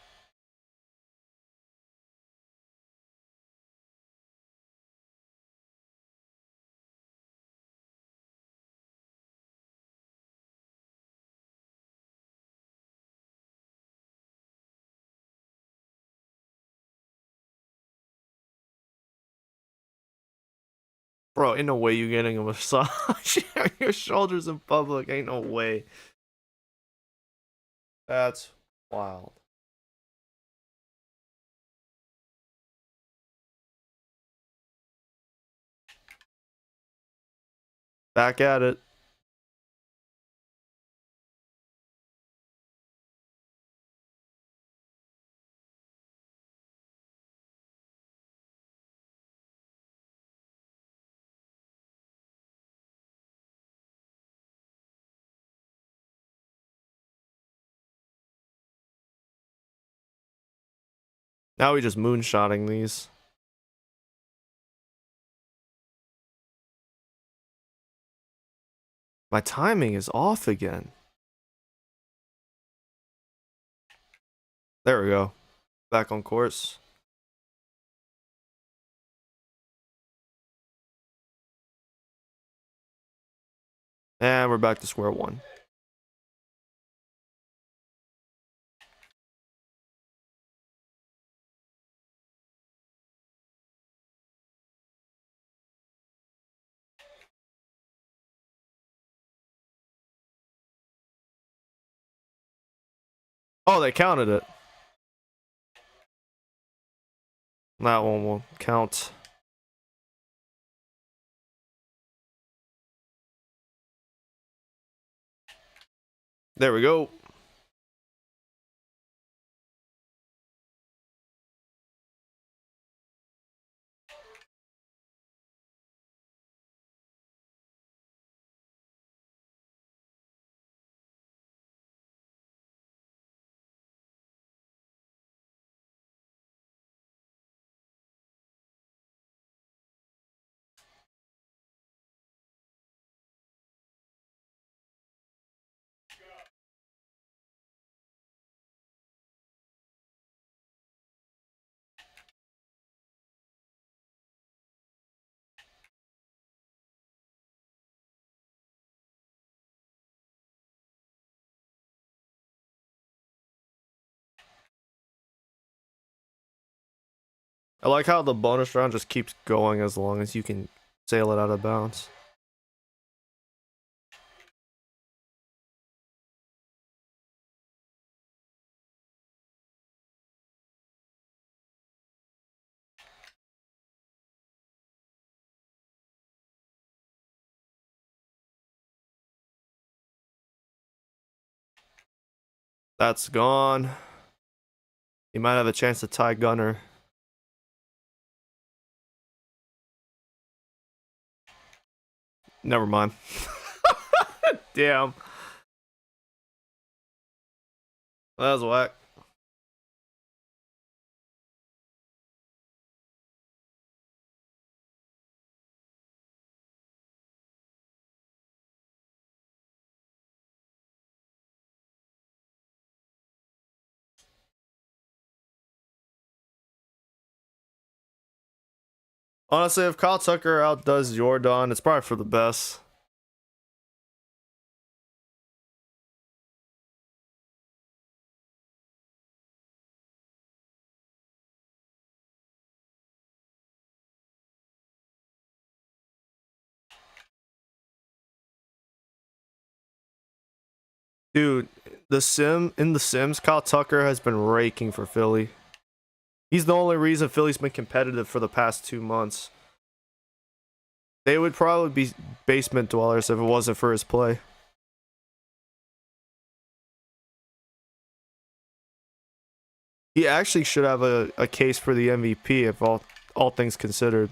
Bro, ain't no way you getting a massage on your shoulders in public. Ain't no way. That's wild. Back at it. Now we just moonshotting these. My timing is off again. There we go. Back on course. And we're back to square one. Oh, they counted it. That one will count. There we go. I like how the bonus round just keeps going as long as you can sail it out of bounds. That's gone. You might have a chance to tie Gunner. Never mind. Damn. That was whack. Honestly, if Kyle Tucker outdoes Jordan, it's probably for the best. Dude, in the Sims, Kyle Tucker has been raking for Philly. He's the only reason Philly's been competitive for the past 2 months. They would probably be basement dwellers if it wasn't for his play. He actually should have a case for the MVP if all things considered.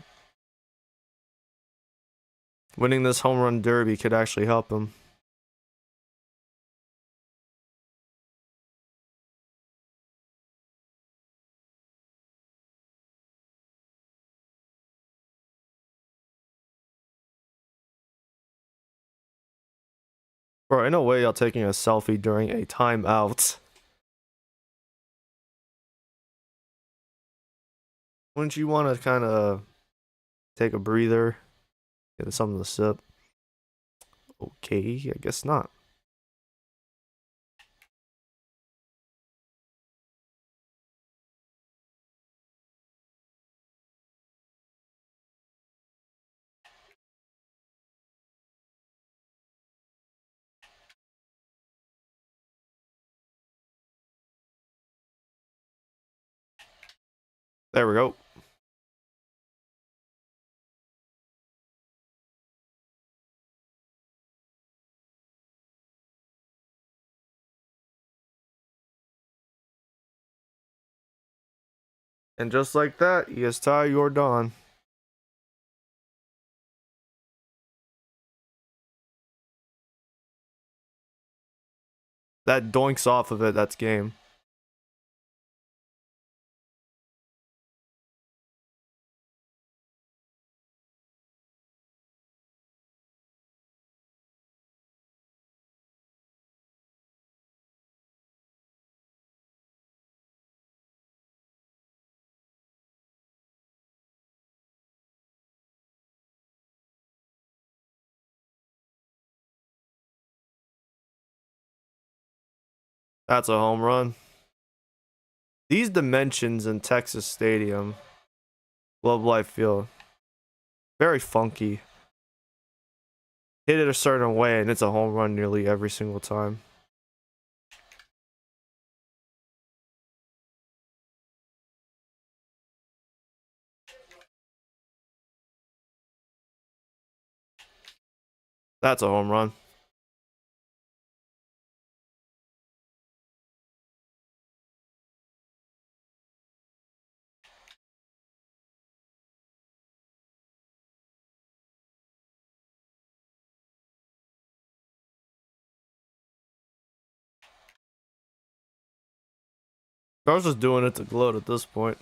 Winning this home run derby could actually help him. Bro, ain't no way y'all taking a selfie during a timeout. Wouldn't you want to kind of take a breather, get something to sip? Okay, I guess not. There we go. And just like that, yes, Ty, you're done. That doinks off of it, that's game. That's a home run. These dimensions in Texas Stadium, Globe Life Field, very funky. Hit it a certain way and it's a home run nearly every single time. That's a home run. I was just doing it to gloat at this point.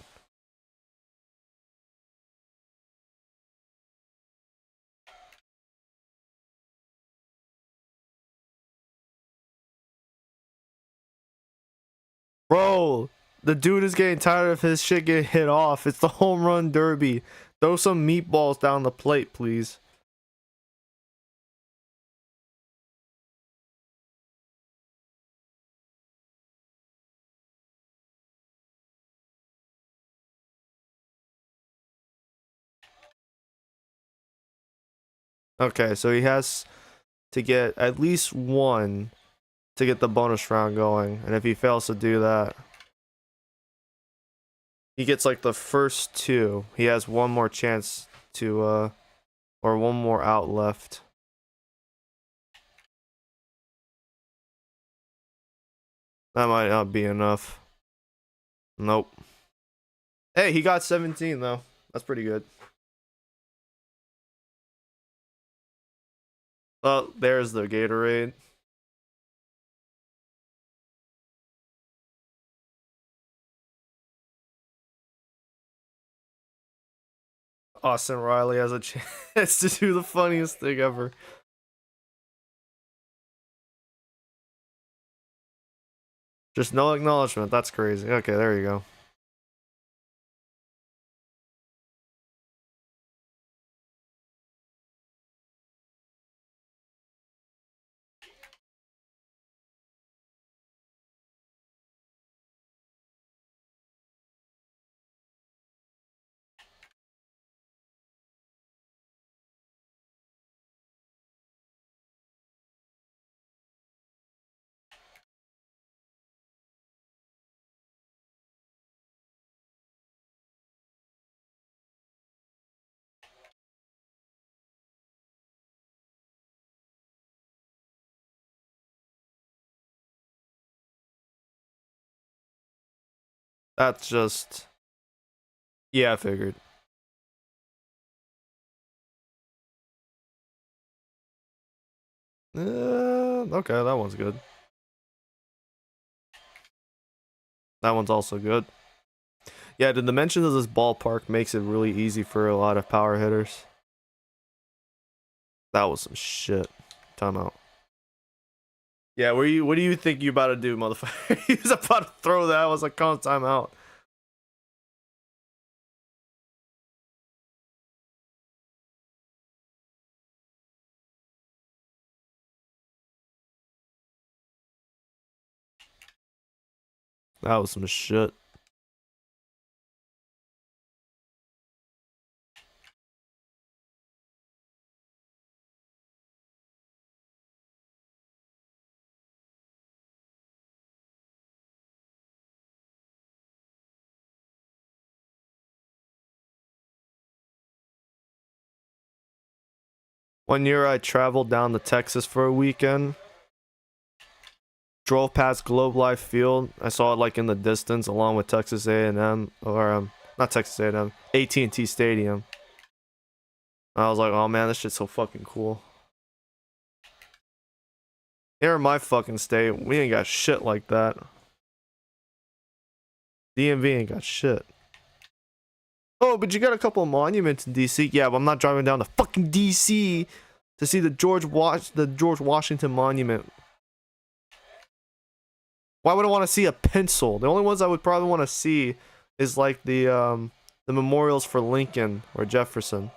Bro, the dude is getting tired of his shit getting hit off. It's the home run derby. Throw some meatballs down the plate, please. Okay, so he has to get at least one to get the bonus round going. And if he fails to do that, he gets like the first two. He has one more chance to, or one more out left. That might not be enough. Nope. Hey, he got 17 though. That's pretty good. Oh, there's the Gatorade. Austin Riley has a chance to do the funniest thing ever. Just no acknowledgement. That's crazy. Okay, there you go. That's just. Yeah, I figured. Okay, that one's good. That one's also good. Yeah, the dimensions of this ballpark makes it really easy for a lot of power hitters. That was some shit. Timeout. Yeah, what do you think you about to do, motherfucker? He was about to throw that. I was like, calm timeout. That was some shit. One year I traveled down to Texas for a weekend. Drove past Globe Life Field. I saw it like in the distance, along with Texas A&M, or not Texas A&M, AT&T Stadium. I was like, oh man, this shit's so fucking cool. Here in my fucking state, we ain't got shit like that. DMV ain't got shit. Oh, but you got a couple of monuments in DC. Yeah, but I'm not driving down to fucking DC to see the George Washington monument. Why would I want to see a pencil? The only ones I would probably want to see is like the memorials for Lincoln or Jefferson.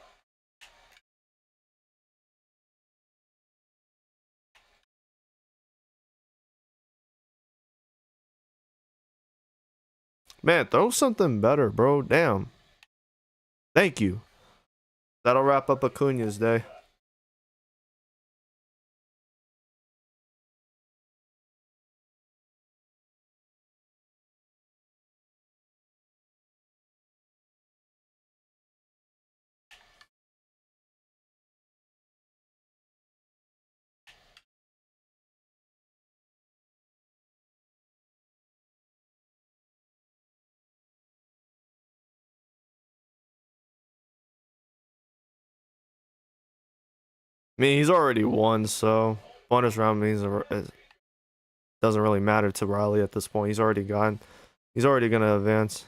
Man, throw something better, bro. Damn. Thank you. That'll wrap up Acuna's day. I mean, he's already won, so bonus round means it doesn't really matter to Riley at this point. He's already gone. He's already gonna advance.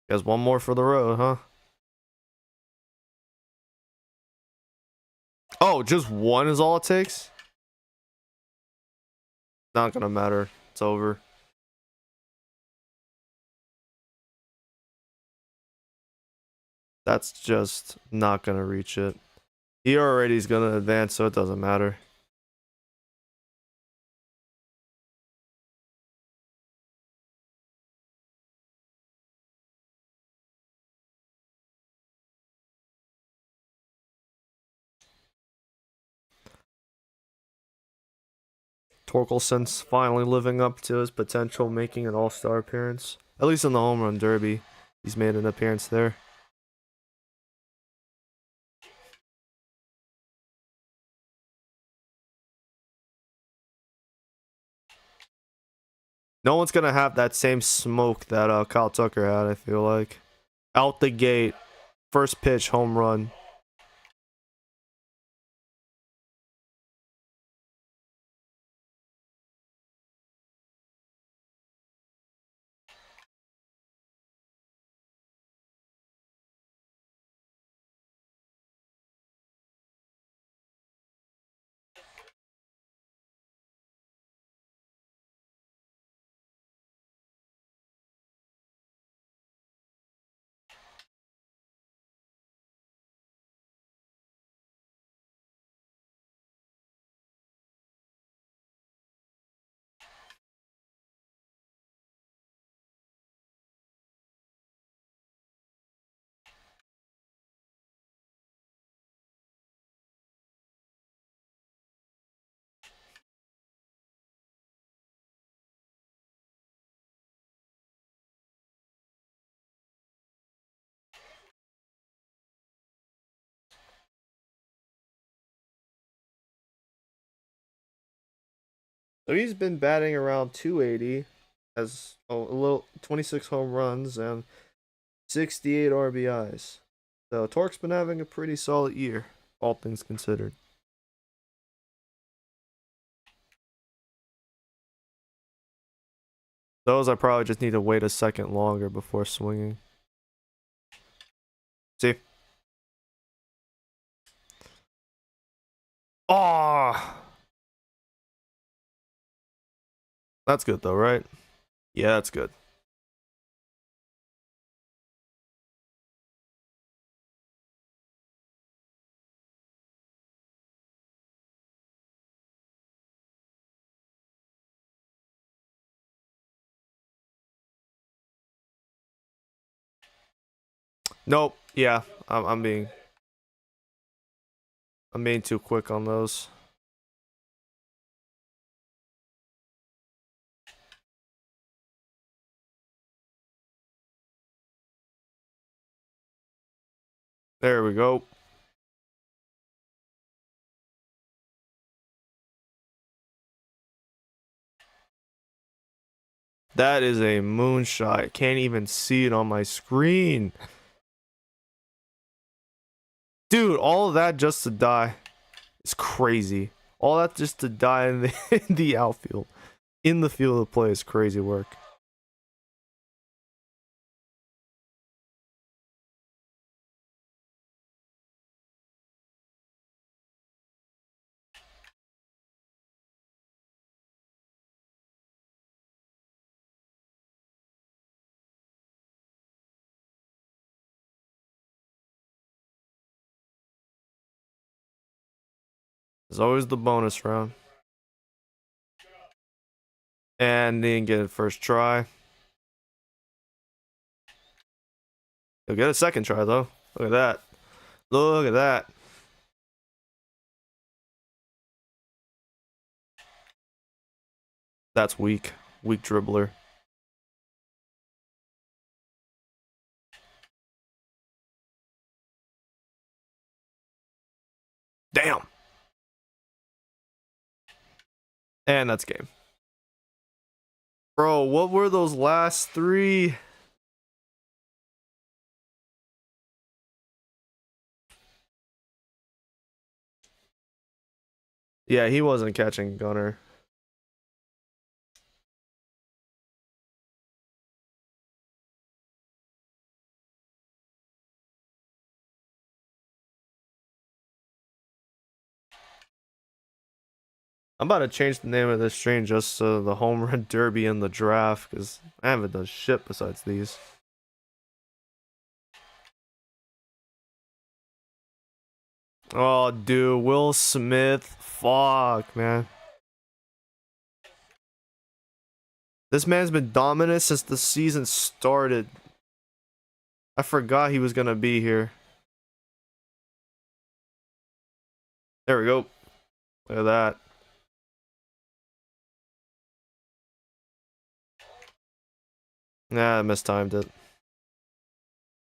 He has one more for the road, huh? Oh, just one is all it takes? Not gonna matter. It's over. That's just not gonna reach it. He already is gonna advance, so it doesn't matter. Torkelson's finally living up to his potential, making an all-star appearance. At least in the home run derby, he's made an appearance there. No one's gonna have that same smoke that Kyle Tucker had, I feel like. Out the gate, first pitch, home run. So he's been batting around 280, has a little 26 home runs and 68 RBIs. So Torque's been having a pretty solid year, all things considered. Those I probably just need to wait a second longer before swinging. See? Oh, that's good though, right? Yeah, that's good. Nope. Yeah, I'm being too quick on those. There we go. That is a moonshot. I can't even see it on my screen. Dude, all of that just to die. It's crazy. All that just to die in the, in the outfield. In the field of play is crazy work. There's always the bonus round. And didn't get it first try. He'll get a second try though. Look at that. Look at that. That's weak. Weak dribbler. Damn. And that's game. Bro, what were those last three? Yeah, he wasn't catching Gunner. I'm about to change the name of this stream just to the home run derby and the draft, because I haven't done shit besides these. Oh, dude, Will Smith. Fuck, man. This man's been dominant since the season started. I forgot he was gonna be here. There we go. Look at that. Nah, I mistimed it.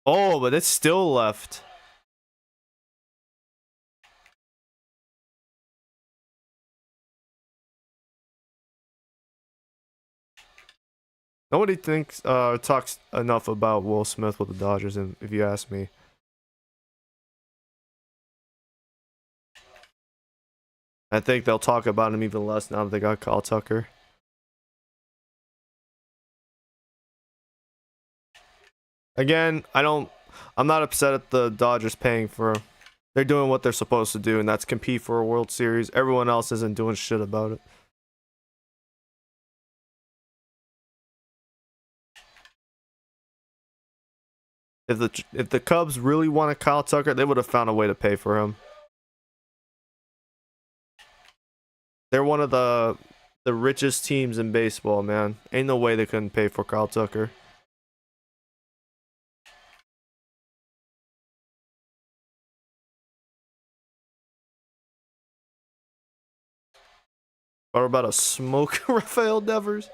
Oh, but it's still left. Nobody talks enough about Will Smith with the Dodgers, and if you ask me. I think they'll talk about him even less now that they got Kyle Tucker. Again, I'm not upset at the Dodgers paying for him. They're doing what they're supposed to do, and that's compete for a World Series. Everyone else isn't doing shit about it. If the Cubs really wanted Kyle Tucker, they would have found a way to pay for him. They're one of the richest teams in baseball, man. Ain't no way they couldn't pay for Kyle Tucker. Or about to smoke Rafael Devers.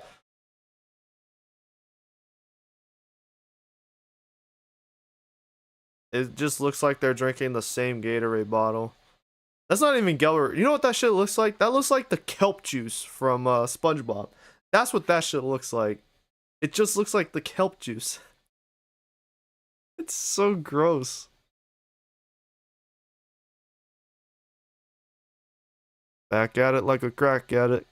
It just looks like they're drinking the same Gatorade bottle. That's not even Geller. You know what that shit looks like? That looks like the kelp juice from SpongeBob. That's what that shit looks like. It just looks like the kelp juice. It's so gross. Back at it like a crack at it.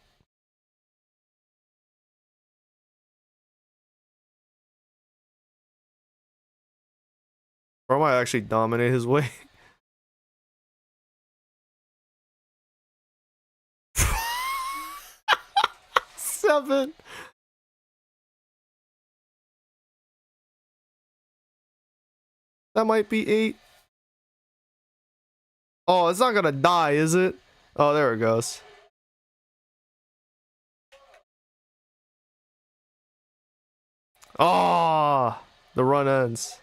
Or might actually dominate his way. 7. That might be 8. Oh, it's not gonna die, is it? Oh, there it goes. Oh, the run ends.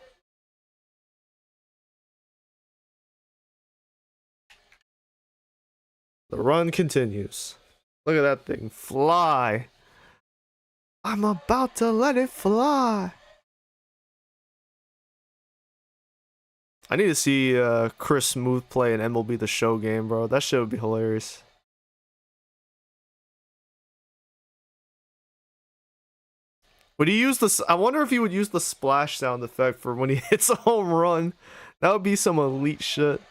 The run continues. Look at that thing fly. I'm about to let it fly. I need to see Chris Smooth play an MLB The Show game, bro. That shit would be hilarious. Would he use this? I wonder if he would use the splash sound effect for when he hits a home run. That would be some elite shit.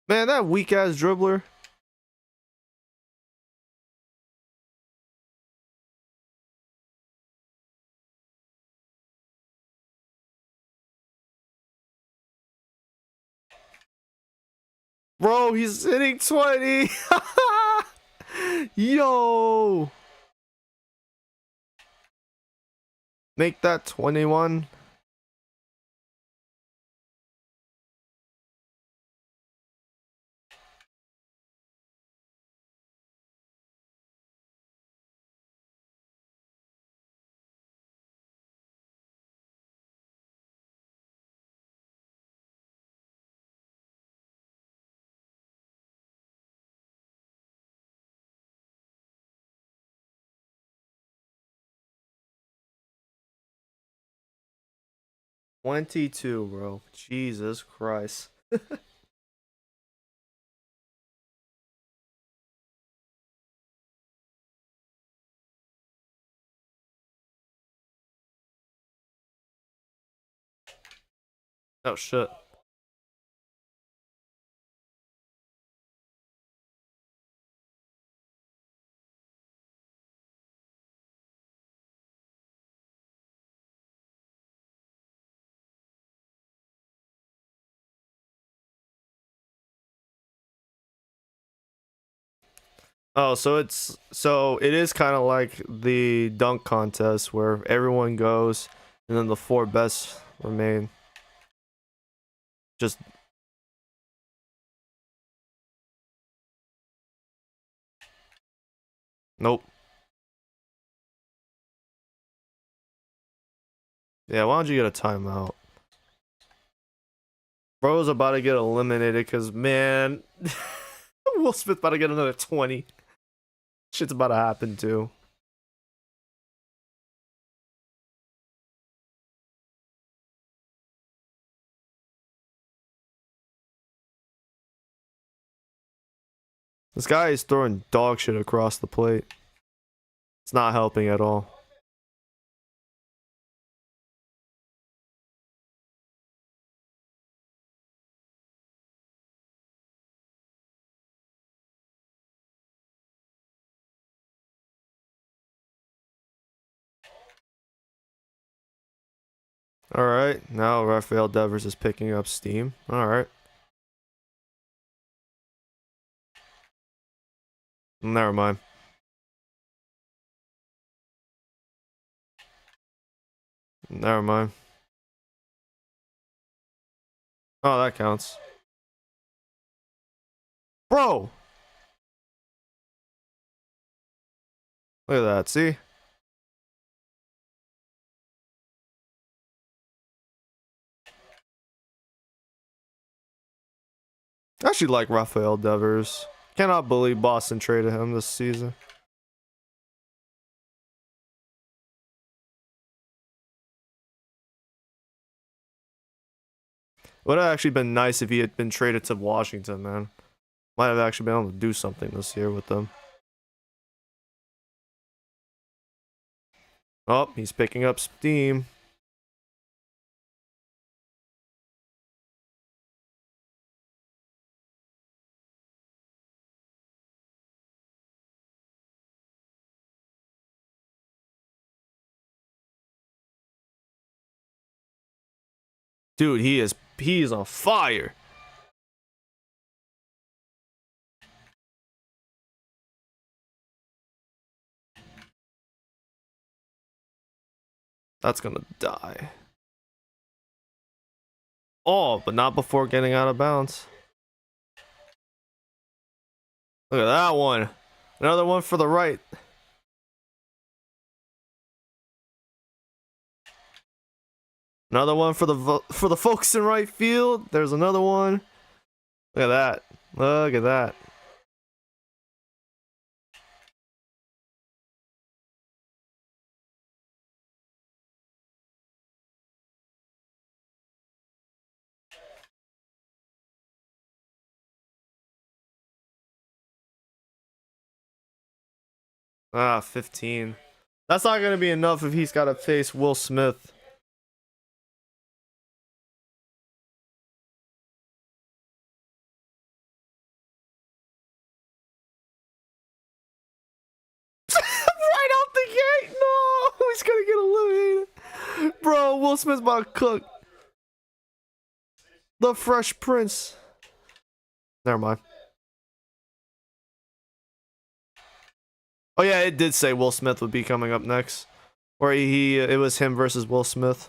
Man, that weak ass dribbler. Bro, he's hitting 20. Yo. Make that 21. $22, bro. Jesus Christ. Oh shit. Oh, so it is kind of like the dunk contest where everyone goes and then the four best remain. Just nope. Yeah, why don't you get a timeout? Bro's about to get eliminated because man, Will Smith about to get another 20. Shit's about to happen too. This guy is throwing dog shit across the plate. It's not helping at all. Alright, now Rafael Devers is picking up steam. Alright. Never mind. Never mind. Oh, that counts. Bro! Look at that, see? I actually like Rafael Devers. Cannot believe Boston traded him this season. Would have actually been nice if he had been traded to Washington, man. Might have actually been able to do something this year with them. Oh, he's picking up steam. Dude, he is on fire. That's gonna die. Oh, but not before getting out of bounds. Look at that one. Another one for the right. Another one for the folks in right field. There's another one. Look at that. Look at that. Ah, 15. That's not going to be enough if he's got to face Will Smith. Right out the gate. No, he's going to get eliminated. Bro, Will Smith's about to cook. The Fresh Prince. Never mind. Oh yeah, it did say Will Smith would be coming up next. Or it was him versus Will Smith.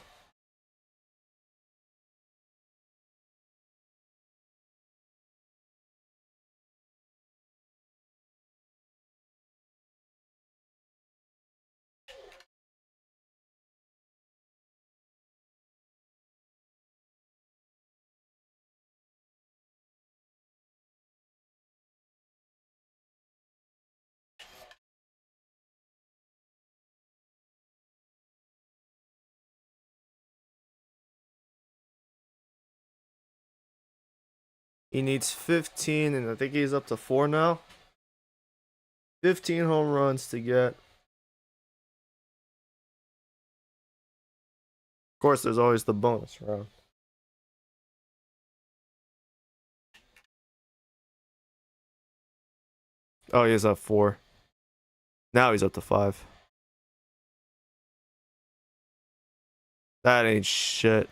He needs 15, and I think he's up to 4 now. 15 home runs to get. Of course, there's always the bonus round. Oh, he's up 4. Now he's up to 5. That ain't shit.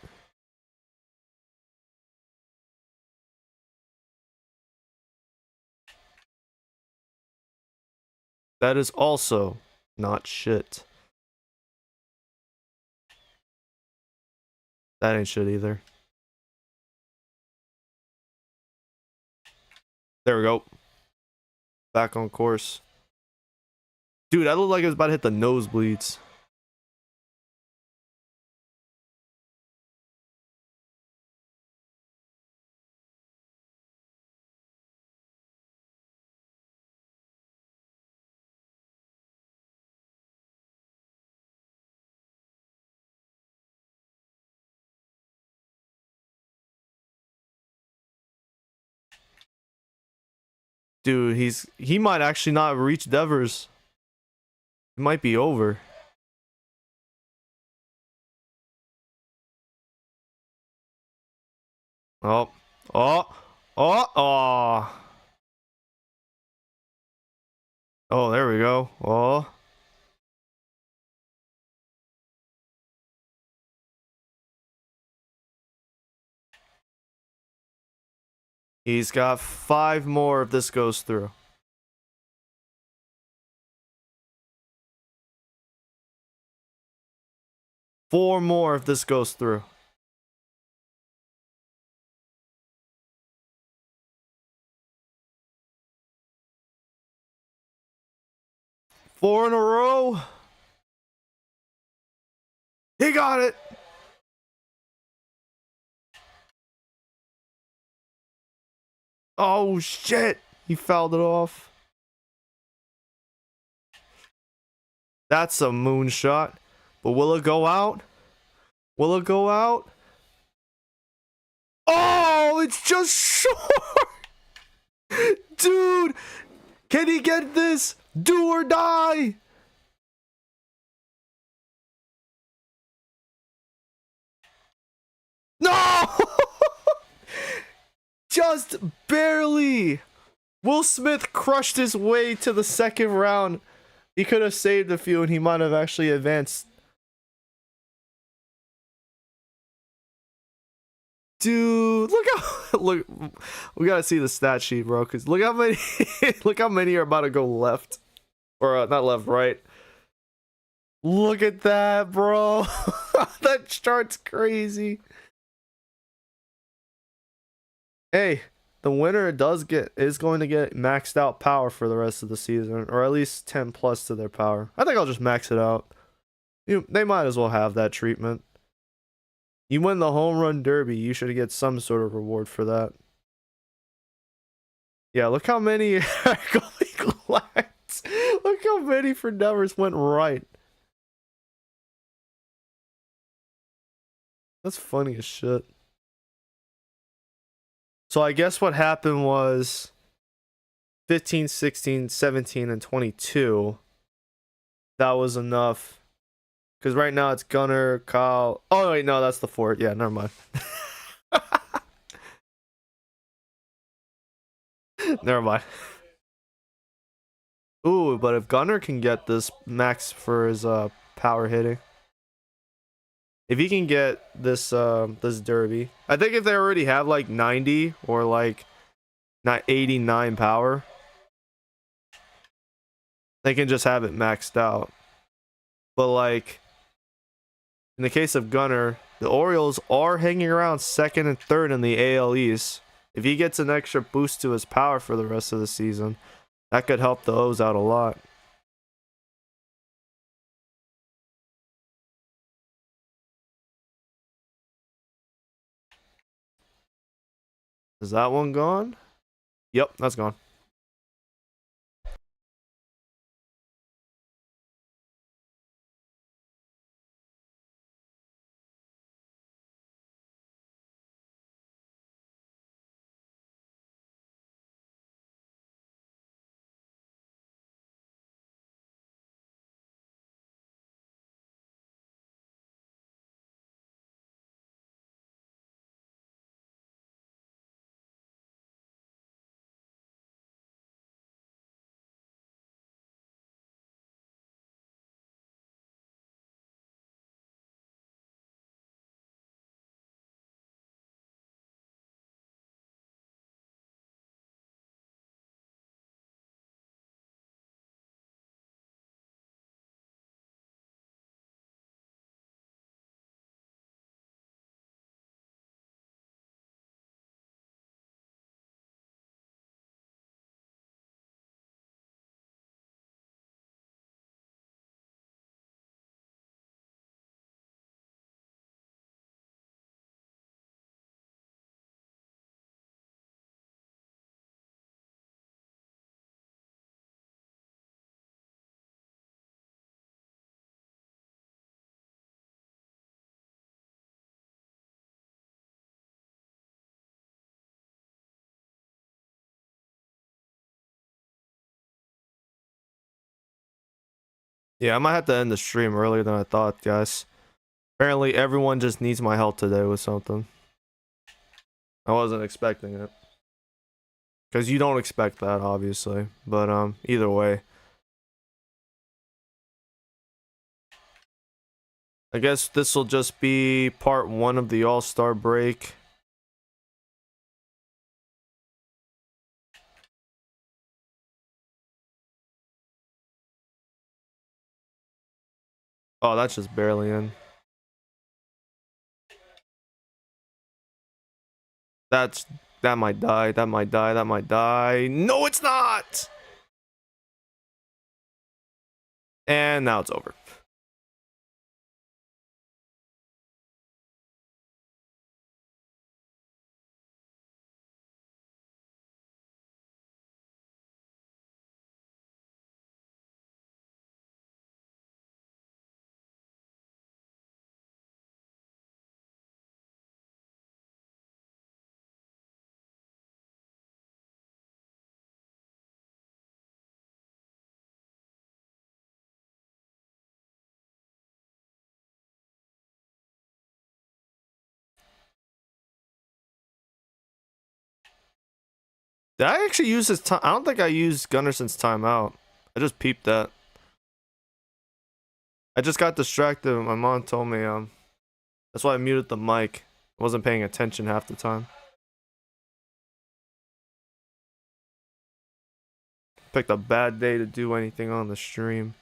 That is also not shit. That ain't shit either. There we go. Back on course. Dude, that looked like it was about to hit the nosebleeds. Dude, he might actually not reach Devers. It might be over. Oh. Oh. Oh. Oh. Oh, there we go. Oh. He's got 5 more if this goes through. Four more if this goes through. Four in a row. He got it. Oh, shit. He fouled it off. That's a moonshot. But will it go out? Will it go out? Oh, it's just short. Dude, can he get this? Do or die. No! Just barely. Will Smith crushed his way to the second round. He could have saved a few and he might have actually advanced. Dude, look how look. We gotta see the stat sheet, bro. Cause look how many, look how many are about to go left, or not left, right. Look at that, bro. That chart's crazy. Hey, the winner is going to get maxed out power for the rest of the season, or at least 10 plus to their power. I think I'll just max it out. They might as well have that treatment. You win the home run derby, you should get some sort of reward for that. Yeah, look how many are going left. Look how many for Devers went right. That's funny as shit. So I guess what happened was 15, 16, 17, and 22. That was enough. Because right now it's Gunner, Kyle. Oh, wait, no, that's the fort. Yeah, never mind. Never mind. Ooh, but if Gunner can get this max for his power hitting, if he can get this derby, I think if they already have like 90 or like not 89 power, they can just have it maxed out. But like in the case of Gunner, the Orioles are hanging around second and third in the AL East. If he gets an extra boost to his power for the rest of the season, that could help the O's out a lot. Is that one gone? Yep, that's gone. Yeah, I might have to end the stream earlier than I thought, guys. Apparently, everyone just needs my help today with something. I wasn't expecting it. Because you don't expect that, obviously. But, either way. I guess this will just be part 1 of the All-Star break. Oh, that's just barely in. That might die. That might die. That might die. No, it's not! And now it's over. Did I actually use his time? I don't think I used Gunnarson's timeout. I just peeped that. I just got distracted. My mom told me, that's why I muted the mic. I wasn't paying attention half the time. Picked a bad day to do anything on the stream.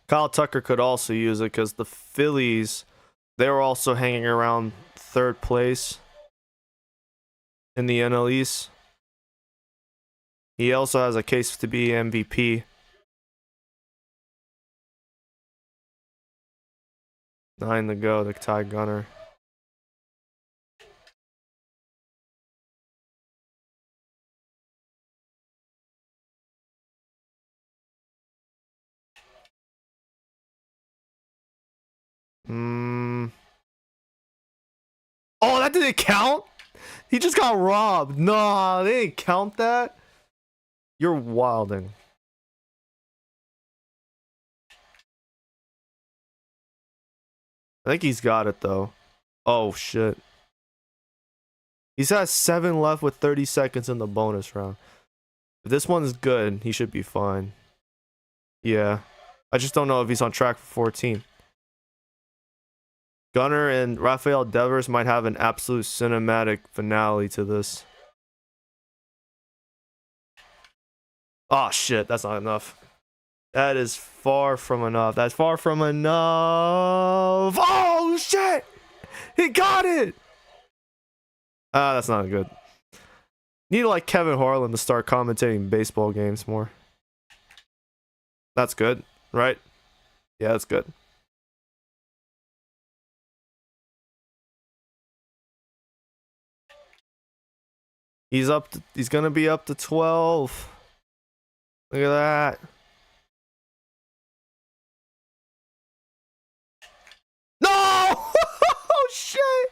Kyle Tucker could also use it because the Phillies, they were also hanging around third place in the NL East. He also has a case to be MVP. 9 to go to tie Gunner. Oh, that didn't count? He just got robbed. Nah, they didn't count that. You're wilding. I think he's got it though. Oh shit. He's got 7 left with 30 seconds in the bonus round. If this one's good, he should be fine. Yeah. I just don't know if he's on track for 14. Gunner and Rafael Devers might have an absolute cinematic finale to this. Oh shit, that's not enough. That is far from enough. That's far from enough. Oh shit! He got it! Ah, that's not good. Need like Kevin Harlan to start commentating baseball games more. That's good, right? Yeah, that's good. He's gonna be up to 12. Look at that. No! Oh shit!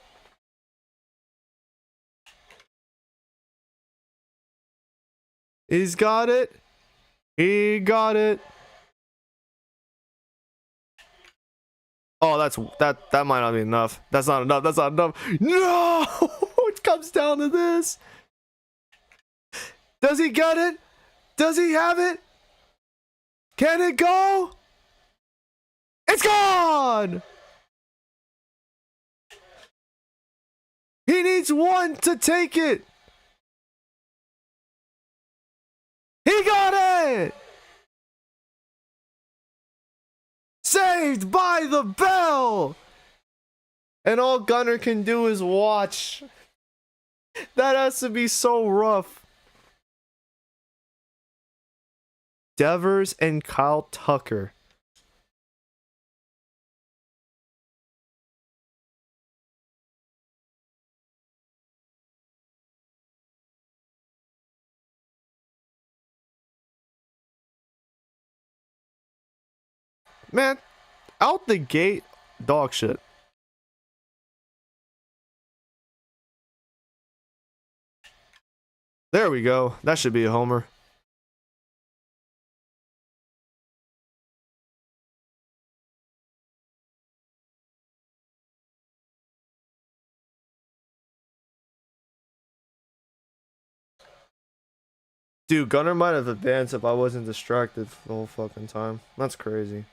He's got it. He got it. Oh, that might not be enough. That's not enough. That's not enough. No! It comes down to this. Does he get it? Does he have it? Can it go? It's gone! He needs one to take it. He got it! Saved by the bell! And all Gunner can do is watch. That has to be so rough. Devers and Kyle Tucker. Man, out the gate, dog shit. There we go. That should be a homer. Dude, Gunner might have advanced if I wasn't distracted the whole fucking time. That's crazy.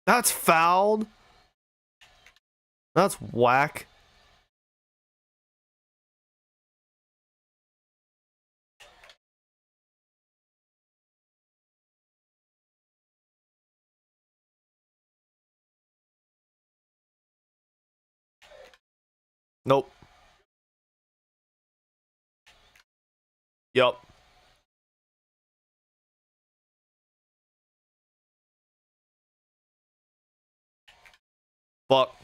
That's fouled. That's whack. Nope. Yup. Fuck.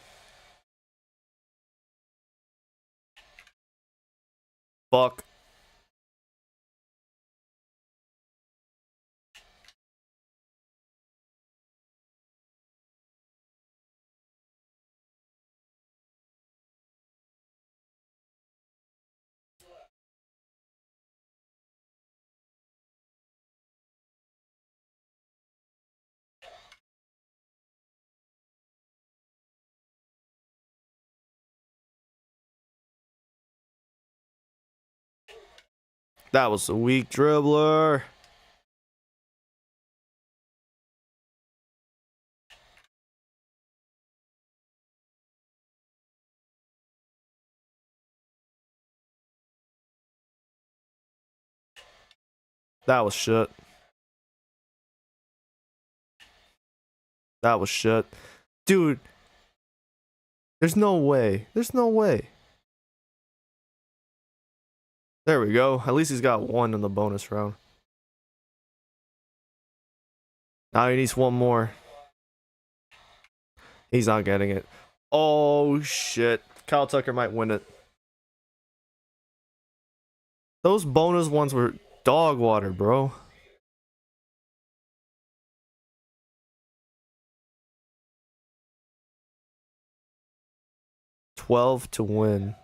Fuck. That was a weak dribbler. That was shit. That was shit. Dude, there's no way. There's no way. There we go. At least he's got one in the bonus round. Now he needs one more. He's not getting it. Oh, shit. Kyle Tucker might win it. Those bonus ones were dog water, bro. $12 to win.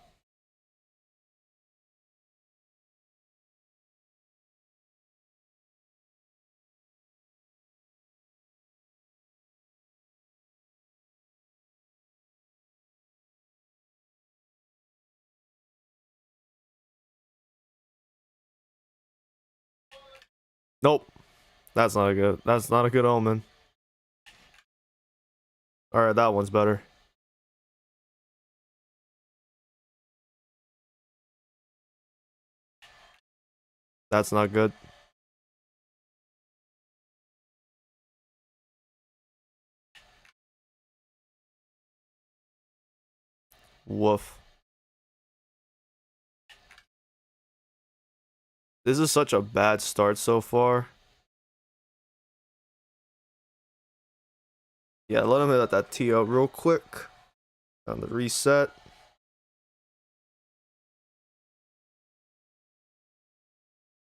Nope. That's not good. That's not a good omen. Alright, that one's better. That's not good. Woof. This is such a bad start so far. Yeah, let him hit that TO real quick. On the reset.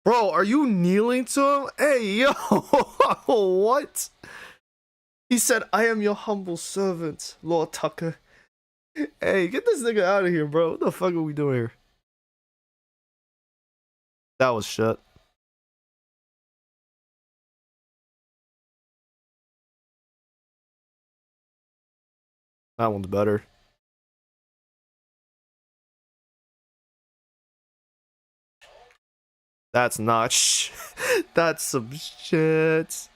Bro, are you kneeling to him? Hey, yo! What? He said, I am your humble servant, Lord Tucker. Hey, get this nigga out of here, bro. What the fuck are we doing here? That was shit. That one's better. That's not That's some shit.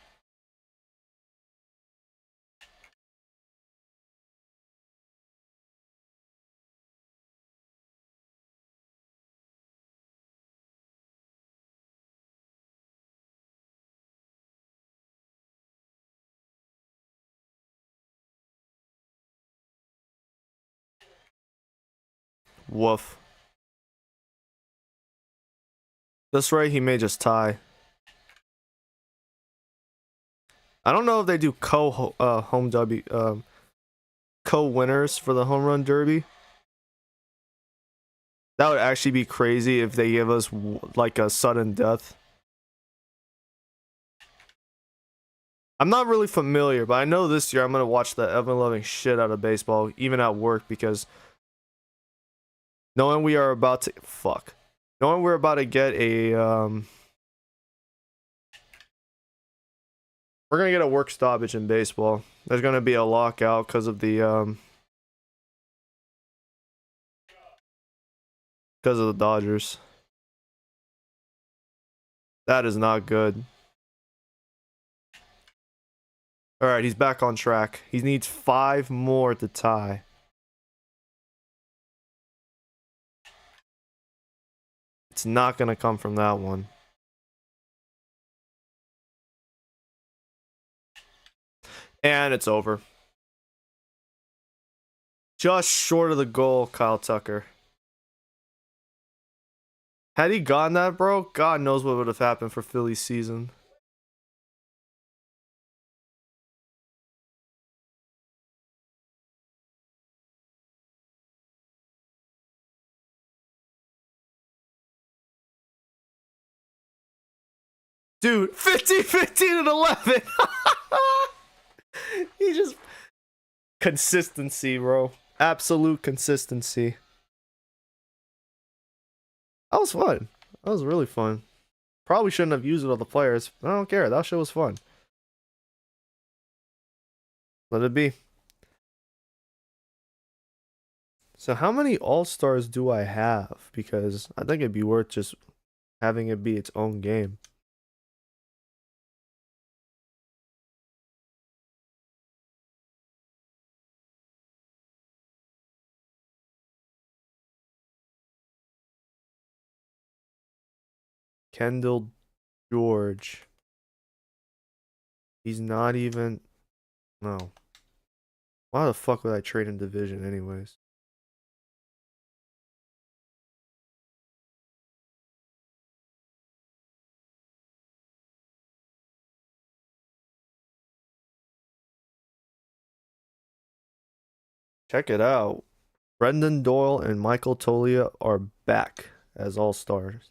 Woof. This right, he may just tie. I don't know if they do home W co-winners for the home run derby. That would actually be crazy if they give us like a sudden death. I'm not really familiar, but I know this year I'm gonna watch the ever-loving shit out of baseball, even at work, because knowing we are about to knowing we're about to get a we're gonna get a work stoppage in baseball. There's gonna be a lockout because of the Dodgers. That is not good. All right, he's back on track. He needs 5 more to tie. It's not gonna come from that one. And it's over. Just short of the goal, Kyle Tucker. Had he gotten that, bro, God knows what would have happened for Philly's season. Dude, 15, 15, and 11. He just... Consistency, bro. Absolute consistency. That was fun. That was really fun. Probably shouldn't have used it on the players. I don't care. That shit was fun. Let it be. So how many All-Stars do I have? Because I think it'd be worth just having it be its own game. Kendall George. He's not even. No. Why the fuck would I trade in division anyways? Check it out. Brendan Doyle and Michael Tolia are back as all stars.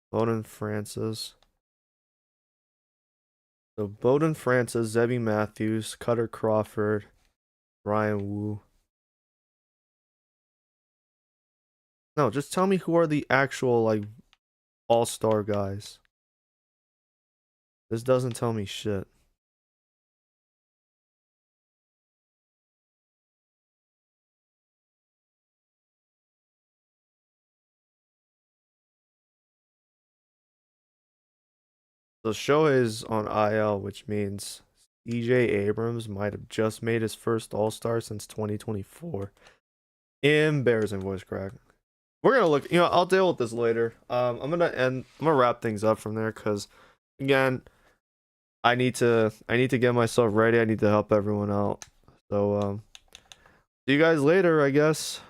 Bowden Francis. So Bowden Francis, Zebby Matthews, Cutter Crawford, Ryan Wu. No, just tell me who are the actual like all-star guys. This doesn't tell me shit. So Shohei's on IL, which means EJ Abrams might have just made his first All-Star since 2024. Embarrassing voice crack. We're gonna look, I'll deal with this later. I'm gonna wrap things up from there because again, I need to get myself ready. I need to help everyone out. So see you guys later, I guess.